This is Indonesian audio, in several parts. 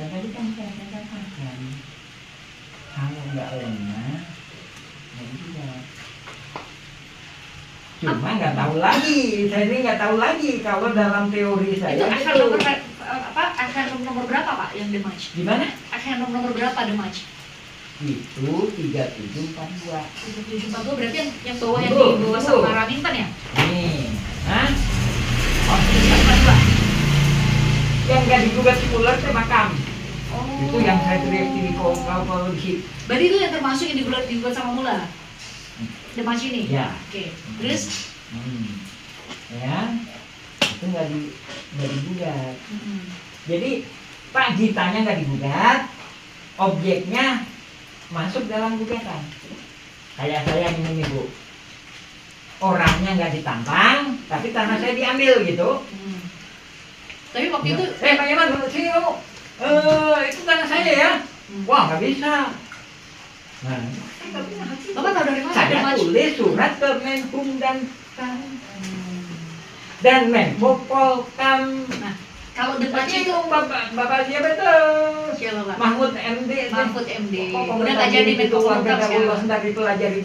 tadi kan saya katakan kalau nggak lengah nggak digugat. Cuma nggak tahu lagi, saya ini nggak tahu lagi kalau dalam teori saya itu akan nomor apa? Akan nomor berapa Pak yang dematch? Gimana? Akan nomor berapa dematch? Itu 3742. 3742 berarti yang bawah yang di bawah sama Raminten ya? Nih, hah? Oh, 3742. Yang nggak digugat si Muller itu makam. Oh. Itu yang saya teriak di polisi. Berarti itu yang termasuk yang digugat sama Muller? Dematch ini? Ya. Oke. Terus? Ya, itu nggak digugat. Hmm. Jadi Pak Gitanya nggak digugat, objeknya masuk dalam gugatan. Kayak saya ini nih Bu, orangnya nggak ditambang, tapi tanah saya diambil gitu. Tapi waktu itu, bagaimana sini kamu? Itu tanah saya ya. Wah nggak bisa. Nah, Bapak tahu dari mana? saya tulis surat ke Menkum dan Menko Polkam. Nah, kalau debat Tapi itu Bapak siapa tuh? siapa Pak? Mahfud MD. Mahfud MD. Oh, Udah nggak jadi Menko Polhukam sekarang. Ntar dipelajari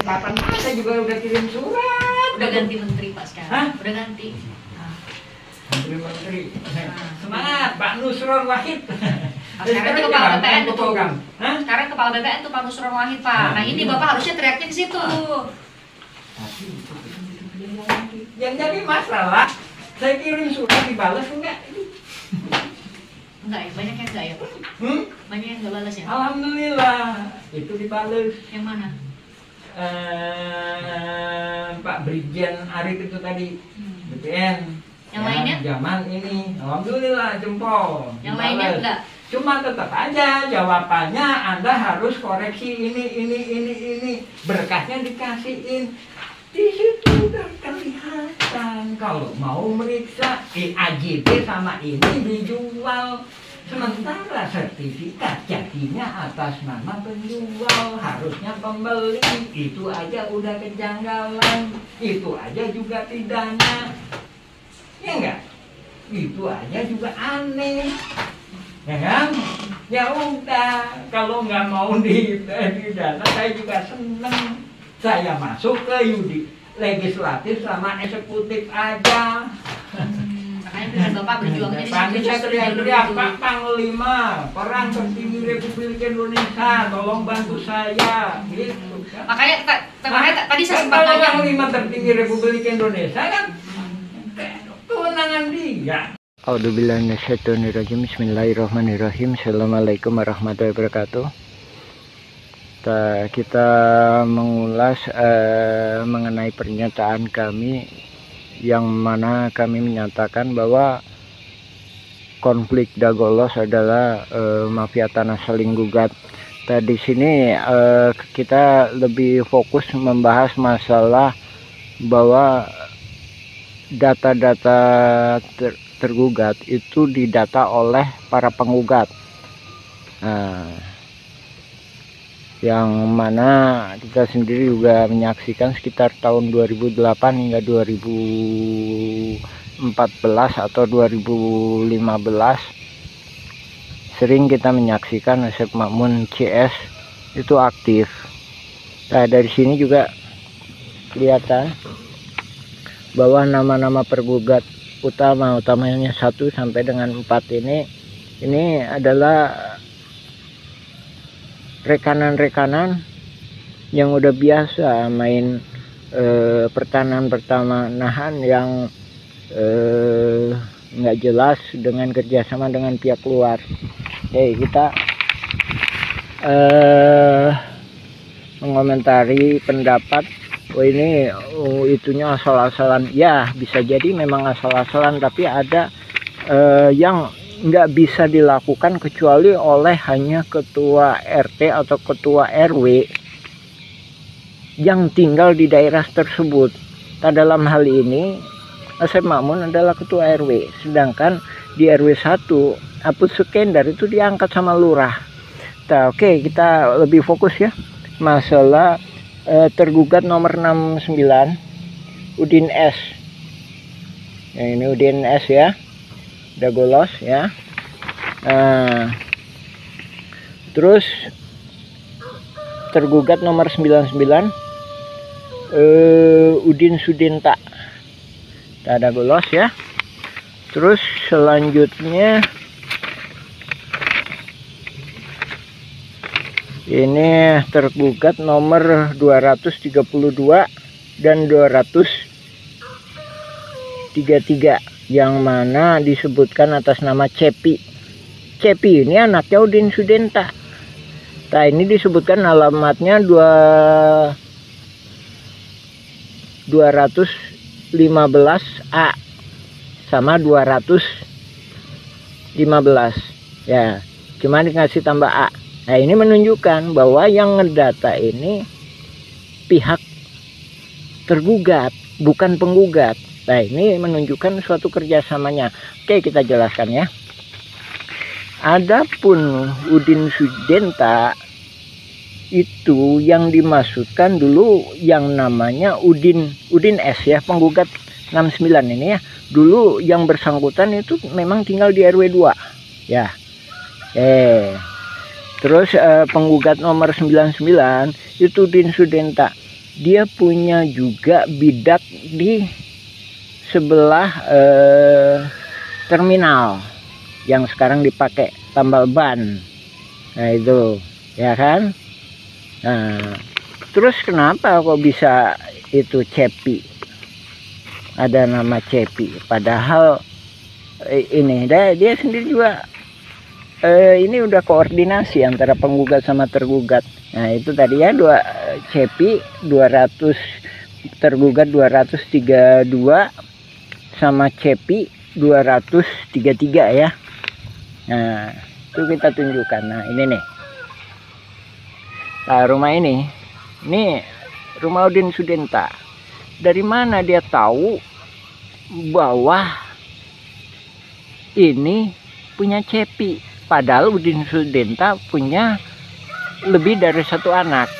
kapan? Saya juga udah kirim surat. Udah ganti menteri Pak sekarang. Hah? Udah ganti. Menteri. Semangat Pak Nusron Wahid. Sekarang itu kepala BPN Menko itu. Polhukam. Hah? Sekarang kepala BPN tuh Pak Nusron Wahid Pak. Nah ini iya. Bapak harusnya teriaknya di situ. Tapi yang jadi masalah, saya kirim surat dibalas enggak? Enggak ya, banyak yang enggak ya Pak? Banyak yang enggak balas ya? Alhamdulillah, itu dibalas. Yang mana? Pak Brigjen Arif itu tadi, BPN. Yang lainnya? Zaman ini, alhamdulillah jempol. Yang dibales. lainnya enggak? Cuma tetap aja jawabannya Anda harus koreksi ini. Berkasnya dikasihin. Di situ udah kelihatan kalau mau meriksa AJB sama ini dijual. Sementara sertifikat jadinya atas nama penjual, harusnya pembeli. Itu aja udah kejanggalan, itu aja juga pidana. Ya enggak? Itu aja juga aneh. Ya kan? Ya udah, kalau nggak mau didana saya juga seneng. Saya masuk ke legislatif sama eksekutif aja. Makanya pilihan Bapak berjuangnya di Pagi situ. saya teriak-teriak, Pak Panglima, peran tertinggi Republik Indonesia, tolong bantu saya. Gitu. Makanya tadi saya sempat Kalau nanya. Panglima tertinggi Republik Indonesia kan kewenangan dia. A'udzubillahiminasyaitonirrajim. Bismillahirrahmanirrahim. Assalamualaikum warahmatullahi wabarakatuh. Kita mengulas mengenai pernyataan kami yang mana kami menyatakan bahwa konflik Dagolos adalah mafia tanah saling gugat. Di sini kita lebih fokus membahas masalah bahwa data-data tergugat itu didata oleh para penggugat. Yang mana kita sendiri juga menyaksikan sekitar tahun 2008 hingga 2014 atau 2015 sering kita menyaksikan Asep Makmun CS itu aktif. Nah, dari sini juga kelihatan bahwa nama-nama pergugat utamanya 1 sampai dengan 4 ini adalah rekanan-rekanan yang udah biasa main pertanahan yang nggak jelas dengan kerjasama dengan pihak luar. Oke, kita mengomentari pendapat ini itunya asal-asalan. Ya, bisa jadi memang asal-asalan, tapi ada yang nggak bisa dilakukan kecuali oleh hanya ketua RT atau ketua RW yang tinggal di daerah tersebut. Nah, dalam hal ini Asep Makmun adalah ketua RW, sedangkan di RW 1 Apus Sukendar itu diangkat sama lurah. Nah, oke, kita lebih fokus ya masalah tergugat nomor 69 Udin S. Ya, ini Udin S ya, Dagolos ya. Terus tergugat nomor 99 Udin Sudenta, tak ada bolos ya. Terus selanjutnya ini tergugat nomor 232 dan 233 yang mana disebutkan atas nama Cepi. Cepi ini anaknya Udin Sudenta. Nah, ini disebutkan alamatnya 215A sama 215 ya, cuma dikasih tambah A. Nah, ini menunjukkan bahwa yang ngedata ini pihak tergugat, bukan penggugat. Nah, ini menunjukkan suatu kerjasamanya. Oke, kita jelaskan ya. Adapun Udin Sudenta itu yang dimaksudkan dulu yang namanya Udin S ya, penggugat 69 ini ya. Dulu yang bersangkutan itu memang tinggal di RW 2 ya. Terus penggugat nomor 99 itu Udin Sudenta. Dia punya juga bidak di sebelah terminal yang sekarang dipakai tambal ban. Nah, itu ya kan. Nah, terus kenapa kok bisa itu Cepi, ada nama Cepi, padahal ini dia sendiri juga ini udah koordinasi antara penggugat sama tergugat. Nah, itu tadi ya, Cepi 200, tergugat 232 sama Cepi 233 ya. Nah, itu kita tunjukkan. Nah, ini nih. Nah, rumah ini rumah Udin Sudenta. Dari mana dia tahu bahwa ini punya Cepi? Padahal Udin Sudenta punya lebih dari satu anak.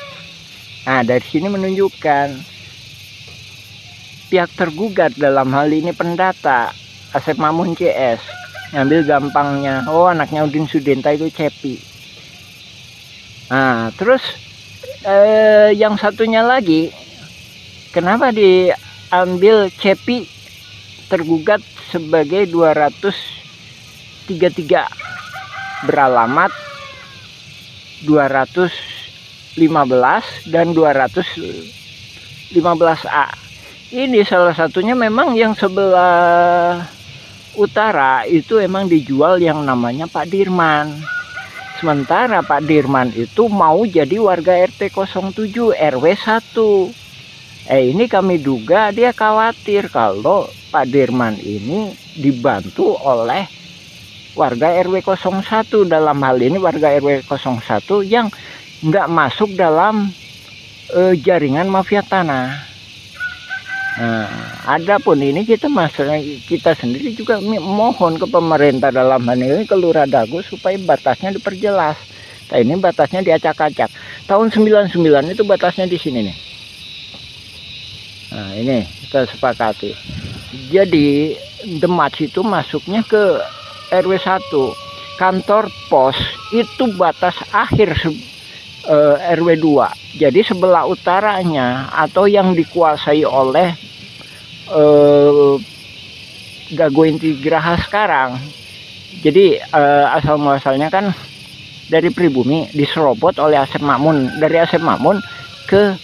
Nah, dari sini menunjukkan pihak tergugat, dalam hal ini pendata Asep Mamun CS, ngambil gampangnya, oh anaknya Udin Sudenta itu Cepi. Nah, terus yang satunya lagi, kenapa diambil Cepi tergugat sebagai 233 beralamat 215 dan 215A. Ini salah satunya memang yang sebelah utara itu emang dijual yang namanya Pak Dirman. Sementara Pak Dirman itu mau jadi warga RT 07 RW 1. Ini kami duga dia khawatir kalau Pak Dirman ini dibantu oleh warga RW 01, dalam hal ini warga RW 01 yang nggak masuk dalam jaringan mafia tanah. Nah, adapun ini kita sendiri juga mohon ke pemerintah, dalam hal ini ke Lurah Dago, supaya batasnya diperjelas. Nah, ini batasnya diacak-acak. Tahun 99 itu batasnya di sini nih. Nah, ini kita sepakati. Jadi Demak itu masuknya ke RW 1. Kantor pos itu batas akhir RW 2. Jadi sebelah utaranya atau yang dikuasai oleh Dago Inti Geraha sekarang. Jadi asal muasalnya kan dari pribumi diserobot oleh Asep Mamun, dari Asep Mamun ke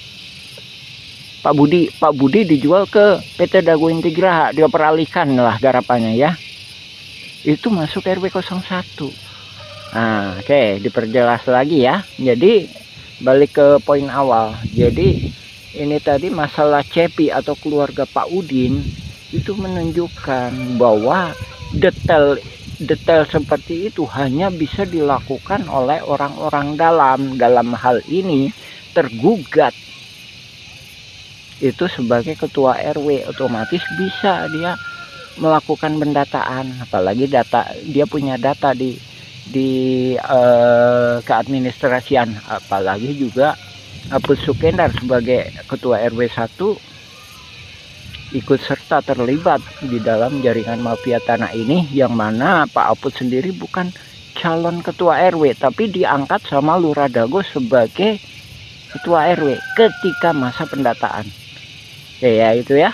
Pak Budi. Pak Budi dijual ke PT Dago Inti Geraha, dia peralihkan lah garapannya ya. Itu masuk RW 01. Nah, oke, diperjelas lagi ya. Jadi balik ke poin awal. Jadi ini tadi masalah Cepi atau keluarga Pak Udin itu menunjukkan bahwa detail seperti itu hanya bisa dilakukan oleh orang-orang dalam hal ini tergugat itu sebagai ketua RW, otomatis bisa dia melakukan pendataan, apalagi dia punya data di keadministrasian, apalagi juga Apus Sukendar sebagai ketua RW 1 ikut serta terlibat di dalam jaringan mafia tanah ini, yang mana Pak Apus sendiri bukan calon ketua RW, tapi diangkat sama Lurah Dago sebagai ketua RW ketika masa pendataan. Ya itu ya.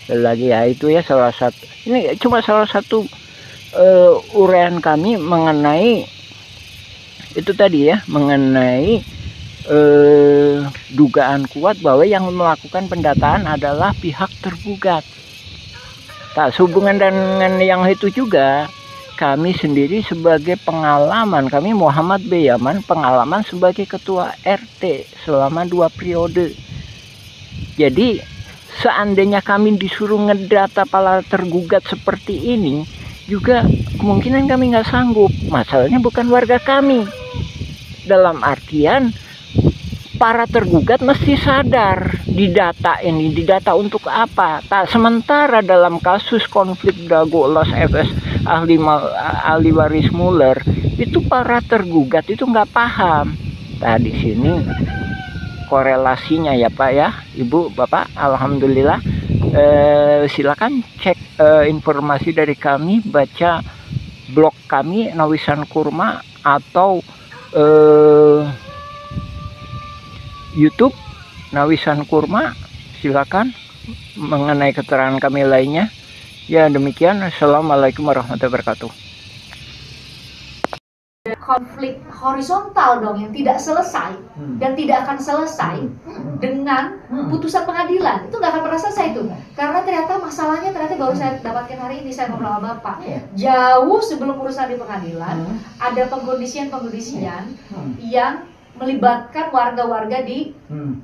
Lagi ya itu ya salah satu. Ini cuma salah satu uraian kami mengenai itu tadi ya, mengenai dugaan kuat bahwa yang melakukan pendataan adalah pihak tergugat. Tak sehubungan dengan yang itu juga, kami sendiri sebagai pengalaman, kami Muhammad B. Yaman, pengalaman sebagai ketua RT selama 2 periode. Jadi seandainya kami disuruh ngedata para tergugat seperti ini, juga kemungkinan kami nggak sanggup. Masalahnya bukan warga kami. Dalam artian para tergugat mesti sadar didata ini, didata untuk apa. Tak sementara dalam kasus konflik Dago Los FS ahli waris Muller itu para tergugat itu nggak paham. Nah di sini korelasinya ya Pak ya, Ibu, Bapak, alhamdulillah. Silakan cek informasi dari kami, baca blog kami Nawisan Kurma atau YouTube Nawisan Kurma, silakan mengenai keterangan kami lainnya. Ya demikian, assalamualaikum warahmatullahi wabarakatuh. Konflik horizontal dong yang tidak selesai dan tidak akan selesai dengan putusan pengadilan. Itu nggak akan pernah selesai itu, karena ternyata masalahnya baru saya dapatkan hari ini, saya ngobrol sama Bapak. Jauh sebelum urusan di pengadilan ada pengkondisian yang melibatkan warga-warga di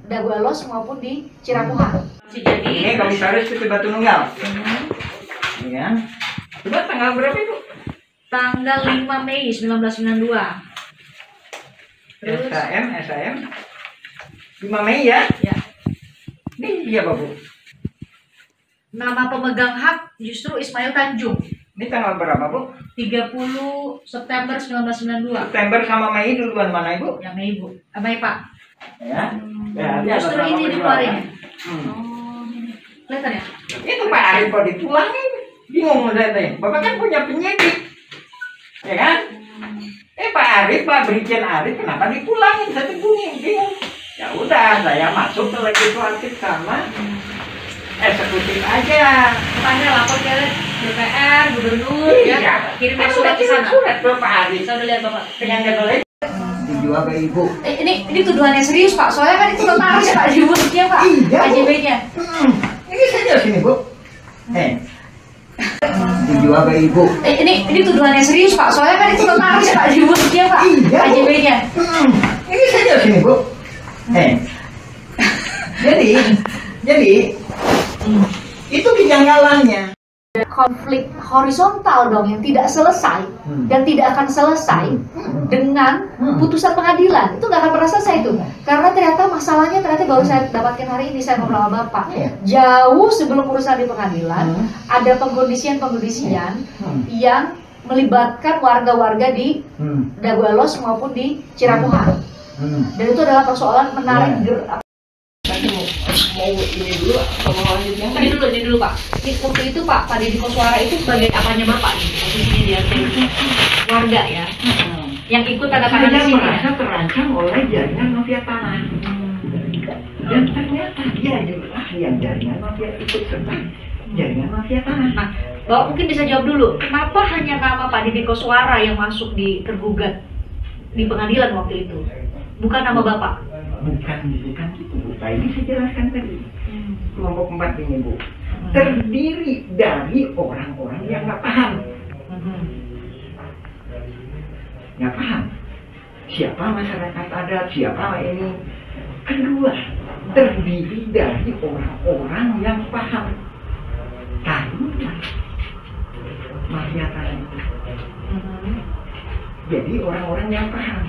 Daguelos maupun di Ciramuha. Ini komisaris itu Batu Nunggal. Ya. Coba tanggal berapa itu? Tanggal 5 Mei 1992. Terus SAM 5 Mei ya? Ya. Ini dia Bapak. Nama pemegang hak justru Ismail Tanjung. Ini tanggal berapa Bu? 30 September 1992. September sama Mei duluan mana Ibu? Yang Mei Bu, Mei Pak. Ya. Ya, Justru ini dikeluarin. Hmm. Ini. Kelihatan ya? Itu Pak Arif kok dipulangin. Bingung saya teh. Bapak kan punya penyidik. Ya kan? Pak Arif, Pak Brigjen Arif kenapa dipulangin? Saya bingung. Ya udah, saya masuk ke legislatif sama eksekutif aja. Makanya lapor ke DPR, gubernur, Iya. ya. Kirimnya surat ke sana. Surat ke Pak Arif. Saya udah lihat Bapak. Dengan jadwalnya dijual ke Ibu. Ini tuduhannya serius Pak. Soalnya kan itu notaris Pak di musiknya Pak. Iya, Bu. AJB-nya. Ini saja sini Bu. Dijual ke Ibu. Ini tuduhannya serius Pak. Soalnya kan itu notaris Pak di musiknya Pak. Iya, Bu. AJB-nya. Ini saja sini Bu. Jadi itu kejanggalannya. Konflik horizontal dong yang tidak selesai dan tidak akan selesai dengan putusan pengadilan. Itu nggak akan pernah selesai itu, karena ternyata masalahnya baru saya dapatkan hari ini, saya ngobrol sama Bapak. Jauh sebelum urusan di pengadilan ada pengkondisian yang melibatkan warga-warga di Daguelos maupun di Ciramuha. Dan itu adalah persoalan menarik Mau ini dulu atau mau lanjutnya? Ini dulu Pak. Waktu itu Pak Deddy Koswara itu sebagai apanya Bapak nih? Posisinya dia warga ya, yang ikut tanda tangan di sini. Merasa terancam oleh jaringan mafia tanah. Dan ternyata dia adalah yang jaringan mafia ikut serta jaringan mafia tanah. Nah, Bapak mungkin bisa jawab dulu, kenapa hanya nama Pak Deddy Koswara yang masuk di tergugat di pengadilan waktu itu, bukan nama Bapak? Bukan gitu. Ini saya jelaskan tadi. Kelompok 4 ini Bu, terdiri dari orang-orang yang nggak paham. Nggak paham siapa masyarakat adat, siapa ini. Kedua, terdiri dari orang-orang yang paham. Tahulah mafia tanah itu. Jadi orang-orang yang paham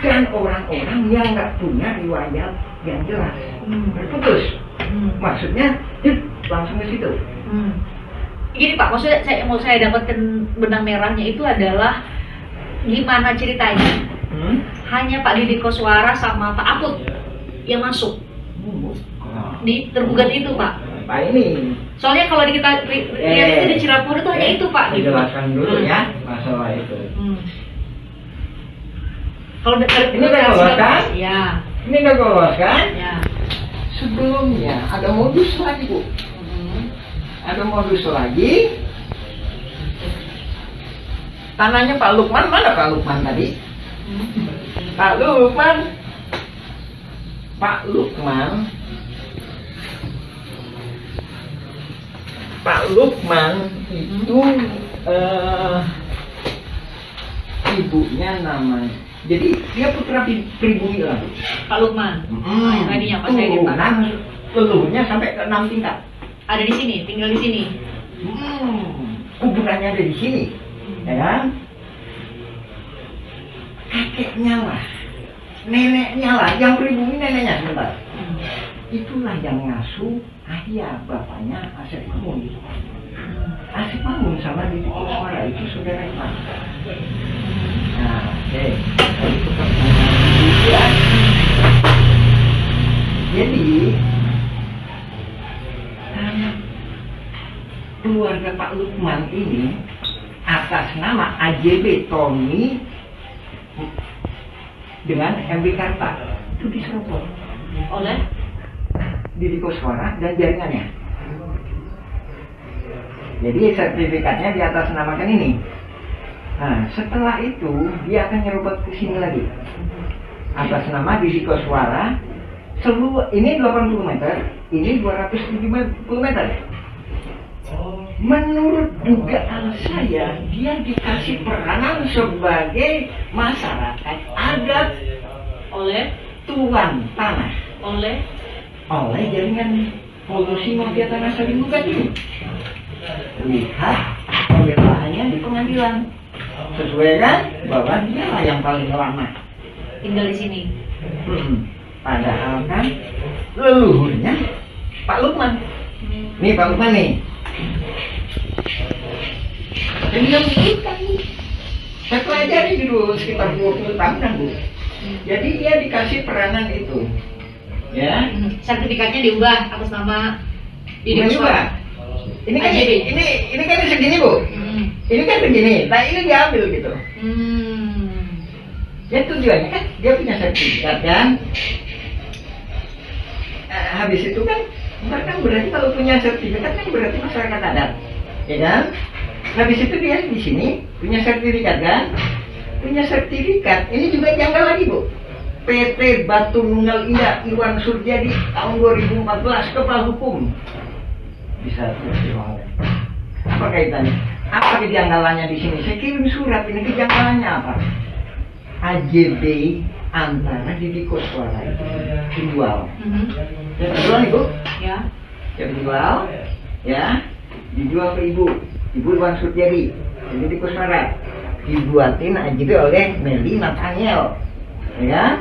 dan orang-orang yang nggak punya riwayat yang jelas, terputus. Maksudnya langsung ke situ. Gini Pak, maksudnya saya dapatkan benang merahnya itu adalah gimana ceritanya? Hanya Pak Deddy Koswara sama Pak Aput yang masuk di tergugat itu Pak. Pak ini. Soalnya kalau kita lihat itu di Cirapura itu hanya itu Pak. Gitu. Jelaskan dulu ya masalah itu. Kalau ini udah keluar kan? Ya. Ini udah keluar kan? Ya. Sebelumnya ada modus lagi Bu. Ada modus lagi. Tanahnya Pak Lukman, mana Pak Lukman tadi? Pak Lukman. Pak Lukman. Pak Lukman itu ibunya namanya. Jadi dia putra pribumi lah. Pak Lukman. Tadinya pas saya di Pak. Leluhurnya sampai ke 6 tingkat. Ada di sini, tinggal di sini. Kuburannya ada di sini, ya kan? Kakeknya lah, neneknya lah, yang pribumi neneknya sebentar. Itulah yang ngasuh ayah bapaknya Asep Mamun. Asep Mamun sama Didi Kuswara itu saudara Iman. Nah, oke. Jadi keluarga Pak Lukman ini atas nama AJB Tommy dengan MB Karta itu diserobot oleh Didi Kuswara dan jaringannya. Jadi sertifikatnya di atas namakan ini. Nah, setelah itu dia akan nyerobot ke sini lagi atas nama Didi Kuswara. Seluruh ini 80 meter, ini 270 meter. Menurut dugaan saya, dia dikasih peranan sebagai masyarakat adat oleh tuan tanah, oleh jaringan polusi mafia tanah saling bukan ini. Lihat pembelaannya di pengadilan, sesuai kan bahwa dia lah yang paling lama tinggal di sini. Padahal kan leluhurnya Pak Lukman. Nih Pak Lukman nih. Dan yang itu kan saya pelajari dulu sekitar 20 tahunan Bu. Jadi dia dikasih peranan itu, ya. Sertifikatnya diubah atas nama Didi Bukan Kuswara. juga. Ini kan ini kan segini Bu. Ini kan begini. Nah ini diambil gitu. Ya tujuannya kan dia punya sertifikat kan. Habis itu kan berarti kalau punya sertifikat kan berarti masyarakat adat, ya kan? Habis itu dia di sini punya sertifikat kan? Punya sertifikat. Ini juga janggal lagi Bu. PT Batu Nunggal Indah Iwan Surjadi tahun 2014 kepala hukum. Bisa apa kaitannya? Apa kejanggalannya di sini? Saya kirim surat ini kejanggalannya apa? AJB antara Didi Kuswara itu dijual. Ya dijual nih Bu. Ya. Ya dijual. Ya. Dijual ke ibu Iwan Surjadi, Didi Kuswara. Dibuatin AJB oleh Meli Nathaniel. Ya kan?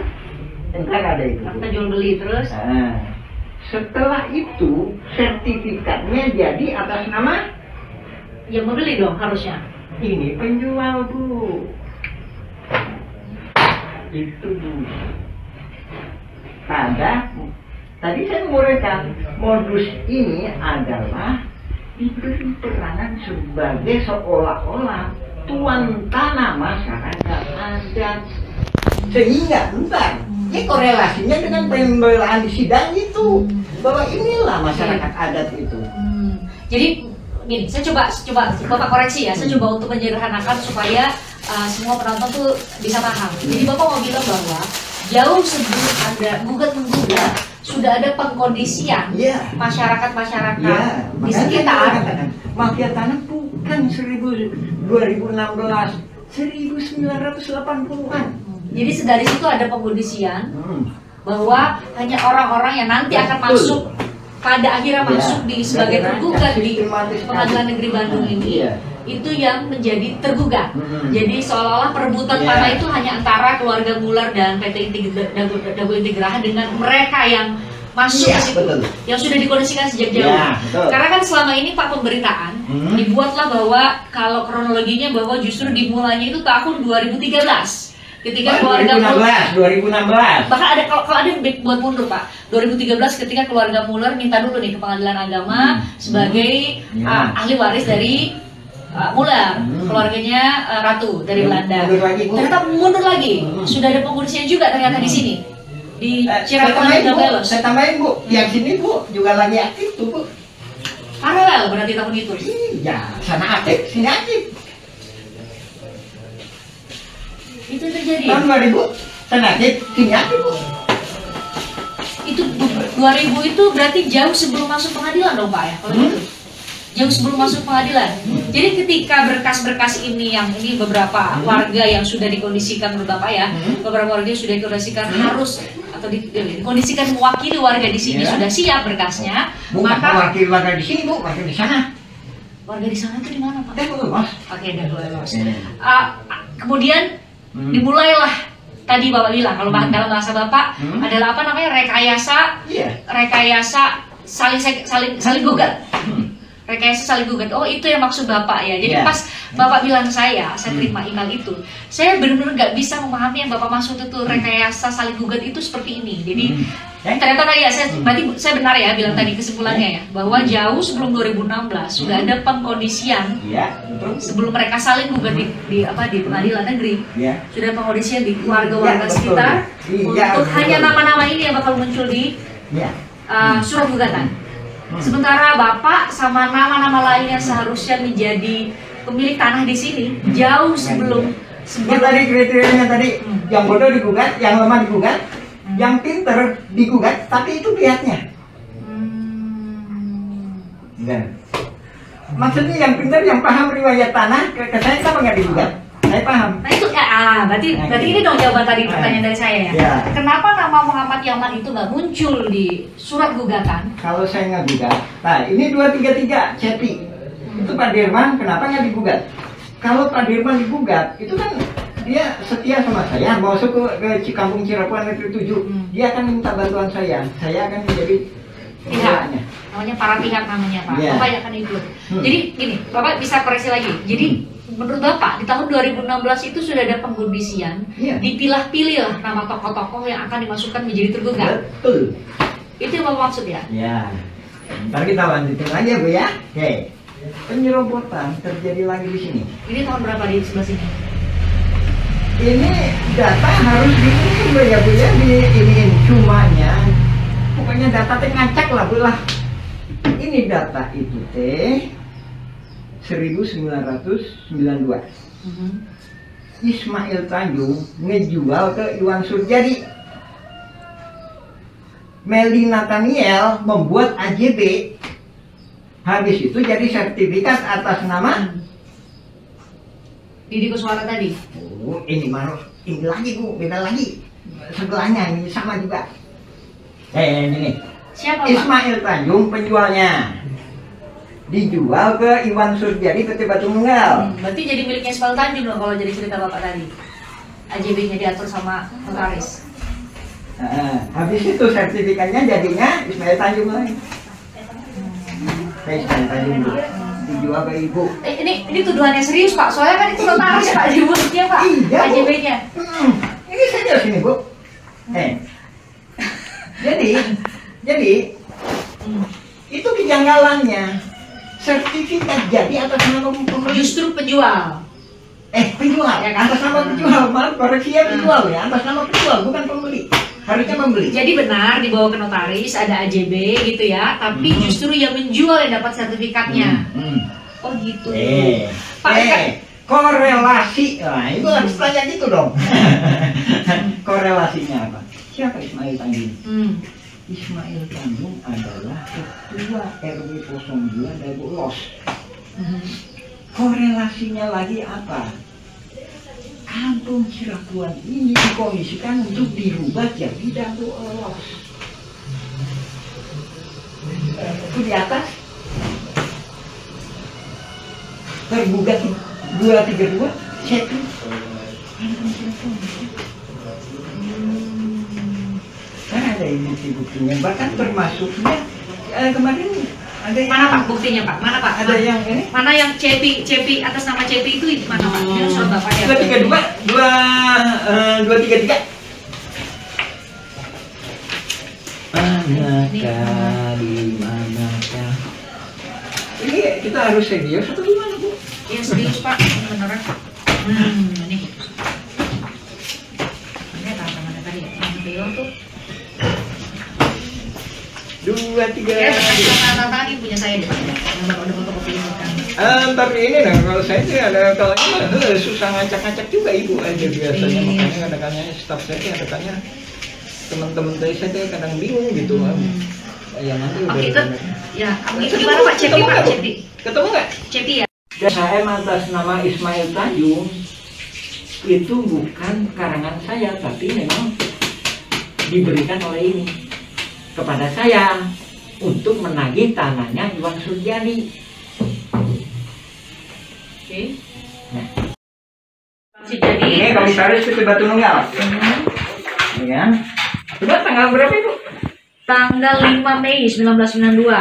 Entar ada itu. Kita jual beli terus. Nah, setelah itu sertifikatnya jadi atas nama yang membeli dong harusnya. ini penjual Bu. Itu Bu. Tadi saya menguraikan modus ini adalah diberi peranan sebagai seolah-olah tuan tanah masyarakat adat, sehingga entar ini korelasinya dengan pembelaan di sidang itu bahwa inilah masyarakat adat itu. Jadi gini, saya coba Bapak koreksi ya, saya coba untuk menyederhanakan supaya semua penonton tuh bisa paham. Jadi Bapak mau bilang bahwa jauh sebelum ada gugat-menggugat sudah ada pengkondisian masyarakat-masyarakat di sekitar. Mafia tanah bukan 2016, 1980-an. Jadi dari situ ada pengkondisian bahwa hanya orang-orang yang nanti akan masuk pada akhirnya masuk di sebagai tergugat di Pengadilan Negeri Bandung ini. Itu yang menjadi tergugat. Jadi seolah-olah perebutan tanah itu hanya antara keluarga Muller dan PT Dago Integraha dengan mereka yang masuk ke situ, yang sudah dikondisikan sejak jauh. Karena kan selama ini Pak pemberitaan dibuatlah bahwa kalau kronologinya bahwa justru dimulainya itu tahun 2013 ketika keluarga 2016. bahkan ada kalau ada yang buat mundur Pak, 2013 ketika keluarga Muller minta dulu nih ke pengadilan agama sebagai ahli waris dari Muller, keluarganya Ratu dari Belanda. Ternyata mundur lagi. Sudah ada pengurusnya juga ternyata di sini. Di Cirebon dan Belos. Saya tambahin Bu, yang sini Bu juga lagi aktif tuh Bu. Paralel berarti tahun itu. Iya, sana aktif, sini aktif. Itu terjadi. Tahun 2000 sana aktif, sini aktif Bu. Itu 2000 itu berarti jauh sebelum masuk pengadilan dong Pak ya? Kalau gitu. Jauh sebelum masuk pengadilan. Jadi ketika berkas-berkas ini yang ini beberapa warga yang sudah dikondisikan menurut Bapak ya, beberapa warga yang sudah dikondisikan harus atau dikondisikan mewakili warga di sini sudah siap berkasnya, maka mewakili warga di sini Bu, warga di sana. Warga di sana itu di mana Pak? Lolos. Oke, udah lolos. Kemudian dimulailah tadi Bapak bilang kalau dalam bahasa Bapak adalah apa namanya rekayasa saling gugat. Rekayasa saling gugat. Oh itu yang maksud Bapak ya. Jadi pas Bapak bilang saya terima email itu, saya benar-benar nggak bisa memahami yang Bapak maksud itu rekayasa saling gugat itu seperti ini. Jadi ternyata tadi ya berarti saya benar ya bilang tadi kesimpulannya ya bahwa jauh sebelum 2016 sudah ada pengkondisian sebelum mereka saling gugat di pengadilan negeri sudah pengkondisian di warga-warga sekitar untuk hanya nama-nama ini yang bakal muncul di surat gugatan. Sementara Bapak sama nama-nama lainnya seharusnya menjadi pemilik tanah di sini jauh sebelum tadi kriterianya tadi yang bodoh digugat, yang lemah digugat, yang pinter digugat, tapi itu pihaknya. Maksudnya yang pinter, yang paham riwayat tanah, ke saya kenapa nggak digugat? Saya paham. Nah itu berarti ini dong jawaban tadi pertanyaan dari saya ya. Kenapa nama Muhammad Yaman itu nggak muncul di surat gugatan? Kalau saya nggak gugat, nah ini 233 Ceti. Itu Pak Dirman, kenapa nggak digugat? Kalau Pak Dirman digugat, itu kan dia setia sama saya, mau masuk ke Kampung Cirebon Negeri 7, dia akan minta bantuan saya akan menjadi pihaknya. Namanya para pihak namanya Pak, Bapak yang akan ikut. Jadi gini, Bapak bisa koreksi lagi. Jadi menurut Bapak di tahun 2016 itu sudah ada pengkondisian, dipilah-pilih lah nama tokoh-tokoh yang akan dimasukkan menjadi tergugat. Betul. Itu yang Bapak maksud ya? Ya. Ntar kita lanjutin aja Bu ya. Oke. Penyerobotan terjadi lagi di sini. Ini tahun berapa di sebelah sini? Ini data harus diisi Bu ya Bu ya, diiniin cumanya. Pokoknya data teh ngacak lah Bu lah. Ini data itu teh 1992. Ismail Tanjung ngejual ke Iwan Surjadi. Melly Nathaniel membuat AJB. Habis itu jadi sertifikat atas nama Didi Kuswara tadi. Oh, ini lagi Bu, beda lagi. Sebelahnya ini sama juga. Ini. Siapa Pak? Ismail Tanjung penjualnya. Dijual ke Iwan Surjadi PT Batu Nunggal. Berarti jadi miliknya Ismail Tanjung dong kalau jadi cerita Bapak tadi. AJB-nya diatur sama notaris. Habis itu sertifikatnya jadinya Ismail Tanjung lagi. Ismail Tanjung dijual ke Ibu. Ini tuduhannya serius Pak, soalnya kan itu notaris Pak di mulutnya Pak. Iya, AJB-nya. Ini serius ini Bu. Jadi itu kejanggalannya. Sertifikat jadi atas nama pembeli. Justru penjual. Penjual ya kan? Atas nama penjual, malah koreksi ya penjual ya, atas nama penjual bukan pembeli. Harusnya pembeli. Jadi benar dibawa ke notaris ada AJB gitu ya, tapi justru yang menjual yang dapat sertifikatnya. Oh gitu. Korelasi. Nah, itu harus tanya gitu dong. Korelasinya apa? Siapa Ismail Tanjung? Ismail Tanjung adalah ketua RW 02 Dago Los. Korelasinya lagi apa? Kampung Cirebon ini dikondisikan untuk dirubah jadi Dago Los. Itu di atas tergugat 232 Ceti. Kan ada bukti-buktinya, bahkan termasuknya kemarin Ada yang- Mana Pak buktinya Pak? Mana Pak? Ada yang ini? Mana yang Cepi atas nama Cepi itu mana Pak? Ini surat Bapak ya. 233. Manakah di manakah? Ini kita harus serius atau gimana Bu? Iya serius Pak, beneran. Ini. Ini tangan tadi ya. Yang beliau tuh. 2, 3. Ya tangan ini punya saya deh. Yang Bapak udah fotokopiin kan. Tapi ini nah kalau saya sih ada kalanya susah ngacak-ngacak juga Ibu aja biasanya, makanya kadang-kadang staff saya kadang-kadang teman-teman saya kadang bingung gitu kan. Ya nanti udah. Oke, ya. Gimana Pak Cepi Pak Cepi? Ketemu nggak? Cepi ya. Saya atas nama Ismail Tanjung itu bukan karangan saya, tapi memang diberikan oleh ini kepada saya untuk menagih tanahnya Iwan Surjani. Oke. Nah. Jadi Ini Komisaris PT Batu Nunggal. Ini kan? Coba tanggal berapa itu? tanggal 5 Mei 1992.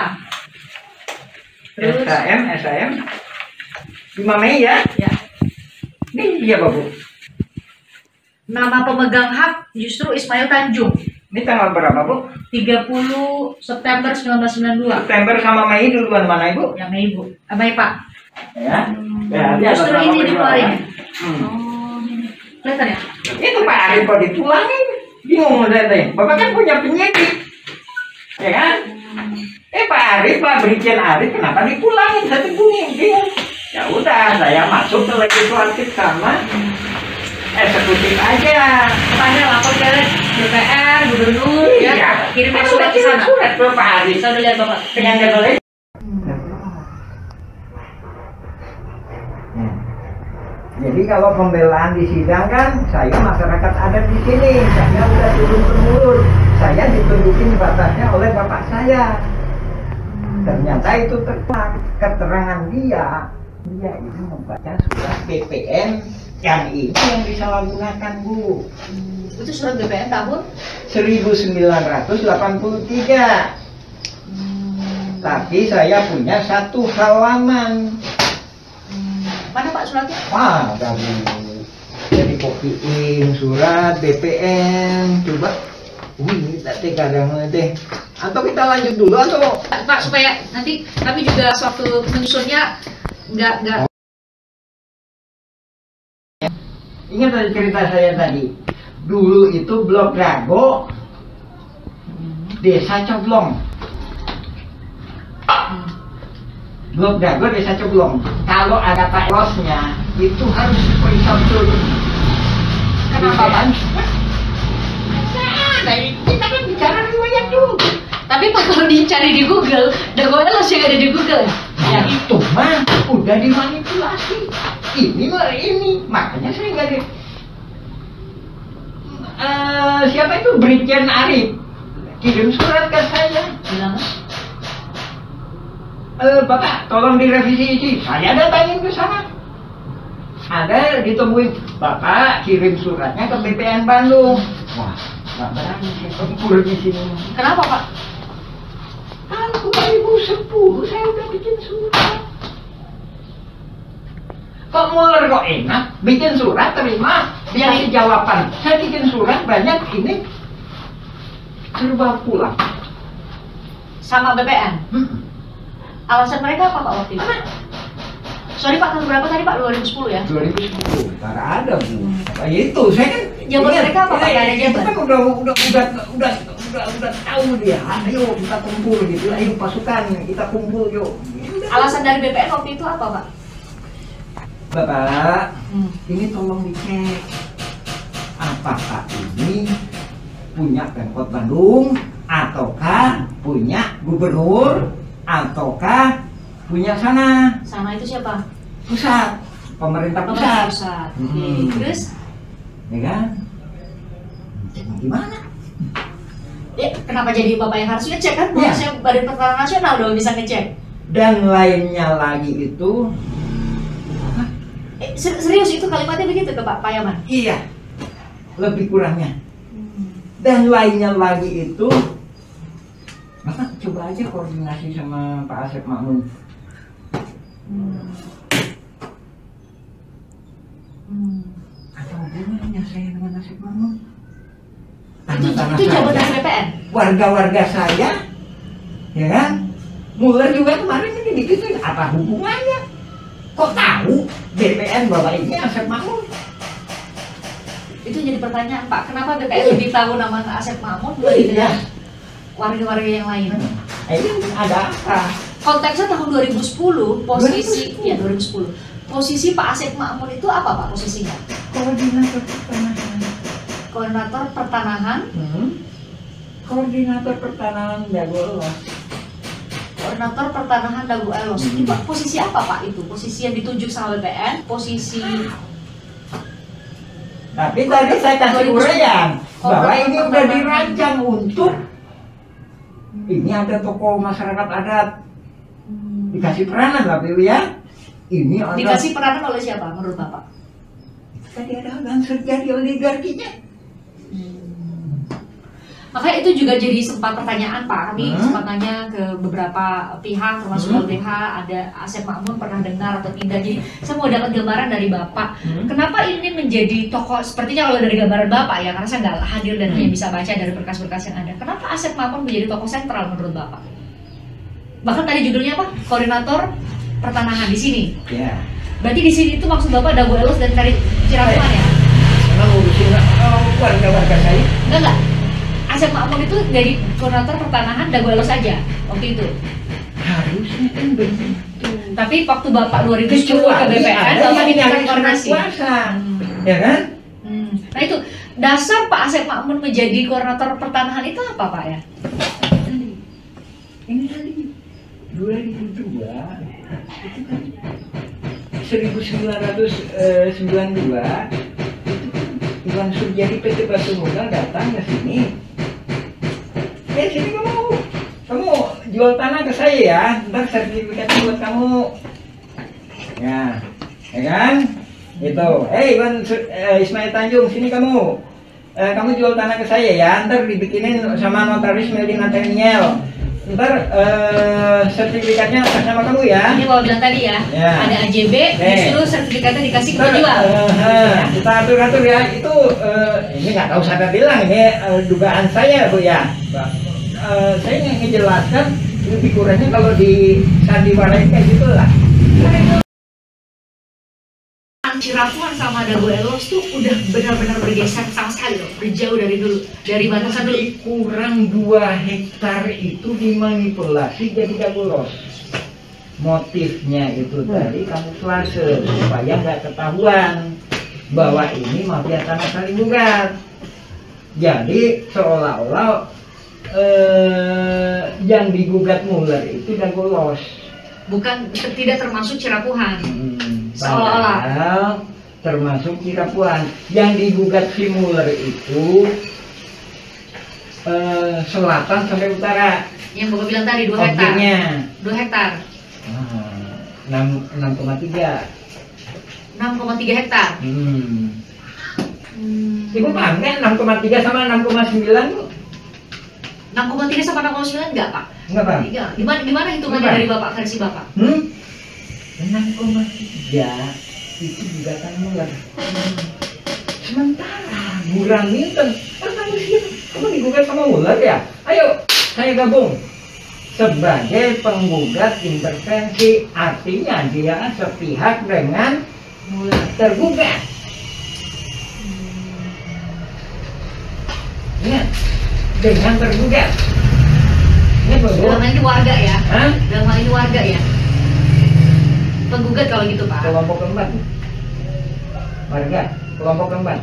Terus SAM 5 Mei ya? ya, Ini siapa Bu? nama pemegang hak justru Ismail Tanjung. Ini tanggal berapa Bu? 30 September 1992. September sama Mei duluan mana Ibu? Ya Mei Bu. Mei Pak. Ya. Berarti atas Justru nama ini berdua. dikeluarin. Hmm. Oh, ini. Kelihatan ya? Itu Pak Arif kok dipulangin. Bingung saya teh. Bapak kan punya penyidik. Ya kan? Pak Arif, Pak Brigjen Arif kenapa dipulangin? Saya tuh bingung. Ya udah, saya masuk ke legislatif sama eksekutif aja. Tanya lapor ke DPR, gubernur, Iya. ya. Kirim surat ke sana. Surat ke Pak Arif. Saya udah lihat Bapak. Dengan jadwalnya. Jadi kalau pembelaan di sidang kan, saya masyarakat adat di sini, saya udah turun temurun, saya ditunjukin batasnya oleh bapak saya. Ternyata itu keterangan dia itu membaca surat BPN yang ini yang disalahgunakan Bu. Itu surat BPN tahun 1983. Tapi saya punya 1 halaman. mana Pak suratnya? Wah, dari jadi kopiin surat BPN, coba. Ini tadi kadang deh. Atau kita lanjut dulu atau Pak supaya nanti kami juga suatu menyusunnya nggak. ingat tadi cerita saya tadi. Dulu itu Blok Dago, Desa Coblong. Blok Dago, Desa Coblong. Kalau ada Pak Losnya, itu harus diperiksa betul. Kenapa Pak? Kita kan bicara riwayat dulu. Tapi Pak kalau dicari di Google, Dago Elos yang ada di Google. Ya itu mah udah dimanipulasi. Ini makanya saya nggak di. Siapa itu Brigjen Arif kirim surat ke saya. Bilang Bapak tolong direvisi ini. Saya datangin ke sana. Ada ditemuin Bapak kirim suratnya ke BPN Bandung. Wah, nggak berani saya tempur di sini. kenapa Pak? Tahun 2010 saya udah bikin surat. Kok Muller kok enak? Bikin surat terima, dikasih jawaban. Saya bikin surat banyak ini serba pulang. Sama BPN. Alasan mereka apa Pak waktu itu? Sorry Pak, tahun berapa tadi Pak? 2010 ya? 2010, nggak ada Bu. Nah, itu saya kan. Jawaban ingat, mereka apa, Pak? Nggak ada itu jawaban? kan udah tahu dia. Ayo kita kumpul gitu. Ayo pasukan kita kumpul yuk. Alasan dari BPN waktu itu apa Pak? Bapak, ini tolong dicek apakah ini punya Pemkot Bandung ataukah punya gubernur ataukah punya sana Sama itu siapa? pusat, pemerintah pusat. Oke, terus? Ya kan? Gimana? Ya, kenapa jadi Bapak yang harus ngecek kan? Iya. Harusnya Badan Pertahanan Nasional dong bisa ngecek. Dan lainnya lagi itu, Serius itu kalimatnya begitu ke Pak Yaman? iya, lebih kurangnya. Dan lainnya lagi itu, Bapak coba coba aja koordinasi sama Pak Asep Makmun. Apa hubungannya saya dengan Asep Makmun? Itu jabatan BPN. Warga-warga saya, ya kan? Muller juga kemarin ini digituin, apa hubungannya? Kok tahu BPN bahwa ini Asep Makmun? Itu jadi pertanyaan Pak, kenapa BPN lebih tahu nama Asep Makmun dibanding warga-warga yang lain? Ini ada apa? Konteksnya tahun 2010, posisi ya 2010. Posisi Pak Asep Makmun itu apa Pak posisinya? Koordinator pertanahan. Koordinator pertanahan. Koordinator pertanahan Dago Elos. Koordinator pertanahan Dago Elos. Itu Pak, posisi apa Pak itu? Posisi yang ditunjuk sama BPN, posisi. Tapi tadi saya kasih uraian bahwa ini udah dirancang untuk ini ada tokoh masyarakat adat dikasih peranan lah Piwi ya. Ini ada Dikasih peranan oleh siapa menurut Bapak? tadi ada unsur jadi oligarkinya. Makanya itu juga jadi sempat pertanyaan Pak. Kami sempat nanya ke beberapa pihak termasuk LBH, ada Asep Makmun pernah dengar atau tidak. Jadi saya mau dapat gambaran dari Bapak. Kenapa ini menjadi tokoh, sepertinya kalau dari gambaran Bapak ya, karena saya nggak hadir dan hanya bisa baca dari berkas-berkas yang ada. Kenapa Asep Makmun menjadi tokoh sentral menurut Bapak? Bahkan tadi judulnya apa? Koordinator pertanahan di sini. Ya. Berarti di sini itu maksud Bapak Dago Elos dan Kari Cirapungan ya? Karena ngurusin warga-warga saya. Enggak. Asep Makmun itu dari koordinator pertanahan Dago Elos saja waktu itu. Harusnya kan begitu. Tapi waktu Bapak 2010 ke BPN, Bapak diminta koordinasi. Ya kan? Nah itu dasar Pak Asep Makmun menjadi koordinator pertanahan itu apa Pak ya? Ini tadi 2002 itu kan 1992 Iwan Suryadi PT Batu Modal datang ke sini. Sini kamu jual tanah ke saya ya, ntar sertifikatnya buat kamu. Ya kan? Itu. Iwan Ismail Tanjung, sini kamu. Kamu jual tanah ke saya ya, ntar dibikinin sama notaris Meldi Nathaniel. Ntar sertifikatnya atas nama kamu ya. Ini Bapak bilang tadi ya, ada AJB, disuruh sertifikatnya dikasih ke penjual. Kita atur-atur ya, itu ini nggak tahu saya bilang, ini dugaan saya Bu ya. Saya ngejelaskan lebih kurangnya kalau di sandiwara kayak gitu lah. Cirapungan sama Dago Elos tuh udah benar-benar bergeser sama sekali loh, berjauh dari dulu, dari batasan dulu. Kurang 2 hektar itu dimanipulasi jadi Dago Elos. Motifnya itu tadi kamuflase supaya nggak ketahuan bahwa ini mafia tanah saling gugat. Jadi seolah-olah yang digugat Muller itu Dago Elos, bukan tidak termasuk Cirapungan. Seolah-olah termasuk Cirapungan. Yang digugat si Muller itu selatan sampai utara. Yang Bapak bilang tadi 2 hektar. 2 hektar. 6,3. 6,3 hektar. Ibu paham kan 6,3 sama 6,9? 6,3 sama 6,9 enggak Pak? Enggak Pak. Gimana hitungannya dari Bapak, versi Bapak? 6,3 itu gugatan Muller. Sementara Burhan Minten kamu digugat sama Muller ya? Ayo saya gabung sebagai penggugat intervensi, artinya dia sepihak dengan tergugat. Ingat, dengan tergugat. Dalam hal ini warga ya? Dalam hal ini warga ya? Penggugat kalau gitu Pak. Kelompok keempat. Warga, kelompok keempat.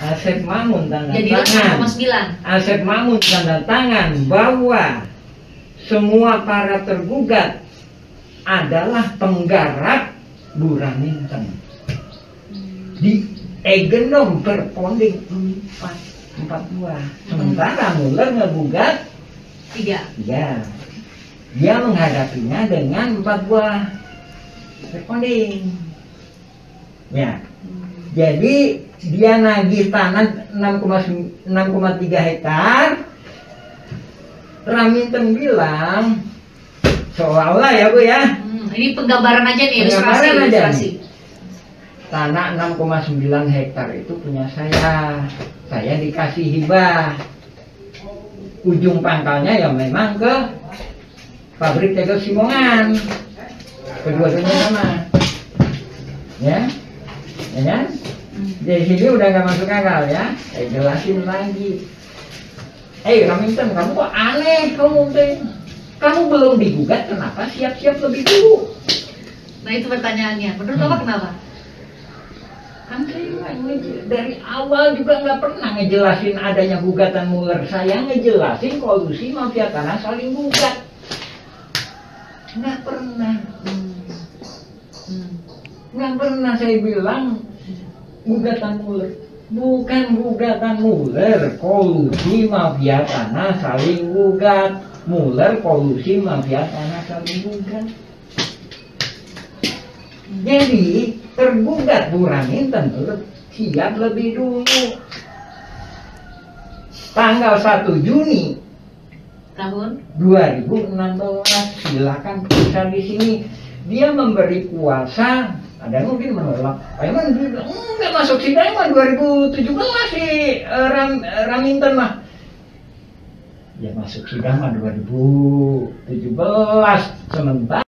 Asep Makmun tanda tangan. Asep Makmun tanda tangan bahwa semua para tergugat adalah penggarap Burhan Minten. Di Egenom berponding 42. Sementara Muller ngegugat 3. Ya. Dia menghadapinya dengan 4 buah berponding. Ya. Jadi dia nagih tanah 6,3 hektar Raminten bilang seolah-olah ya Bu ya, Ini penggambaran aja nih, ilustrasi. Penggambaran aja ilustrasi. tanah 6,9 hektar itu punya saya dikasih hibah. Ujung pangkalnya ya memang ke pabrik tegel Simongan, kedua-duanya sama, ya kan? Dari sini udah nggak masuk akal ya, saya jelasin lagi. Raminten, kamu kok aneh kamu teh? Kamu belum digugat, kenapa siap-siap lebih dulu? Nah itu pertanyaannya, menurut Bapak kenapa? Kan saya dari awal juga nggak pernah ngejelasin adanya gugatan Muller. Saya ngejelasin kolusi mafia tanah saling gugat. Nggak pernah. Nggak pernah saya bilang gugatan Muller. Bukan gugatan Muller, kolusi mafia tanah saling gugat. Muller kolusi mafia tanah saling gugat. Jadi tergugat Bu Raminten siap lebih dulu. Tanggal 1 Juni Tahun 2016, silakan periksa di sini. Dia memberi kuasa, ada yang mungkin menolak. Pak Iman bilang, enggak masuk sidang mah 2017 si Raminten mah. Ya masuk sidang mah 2017, sementara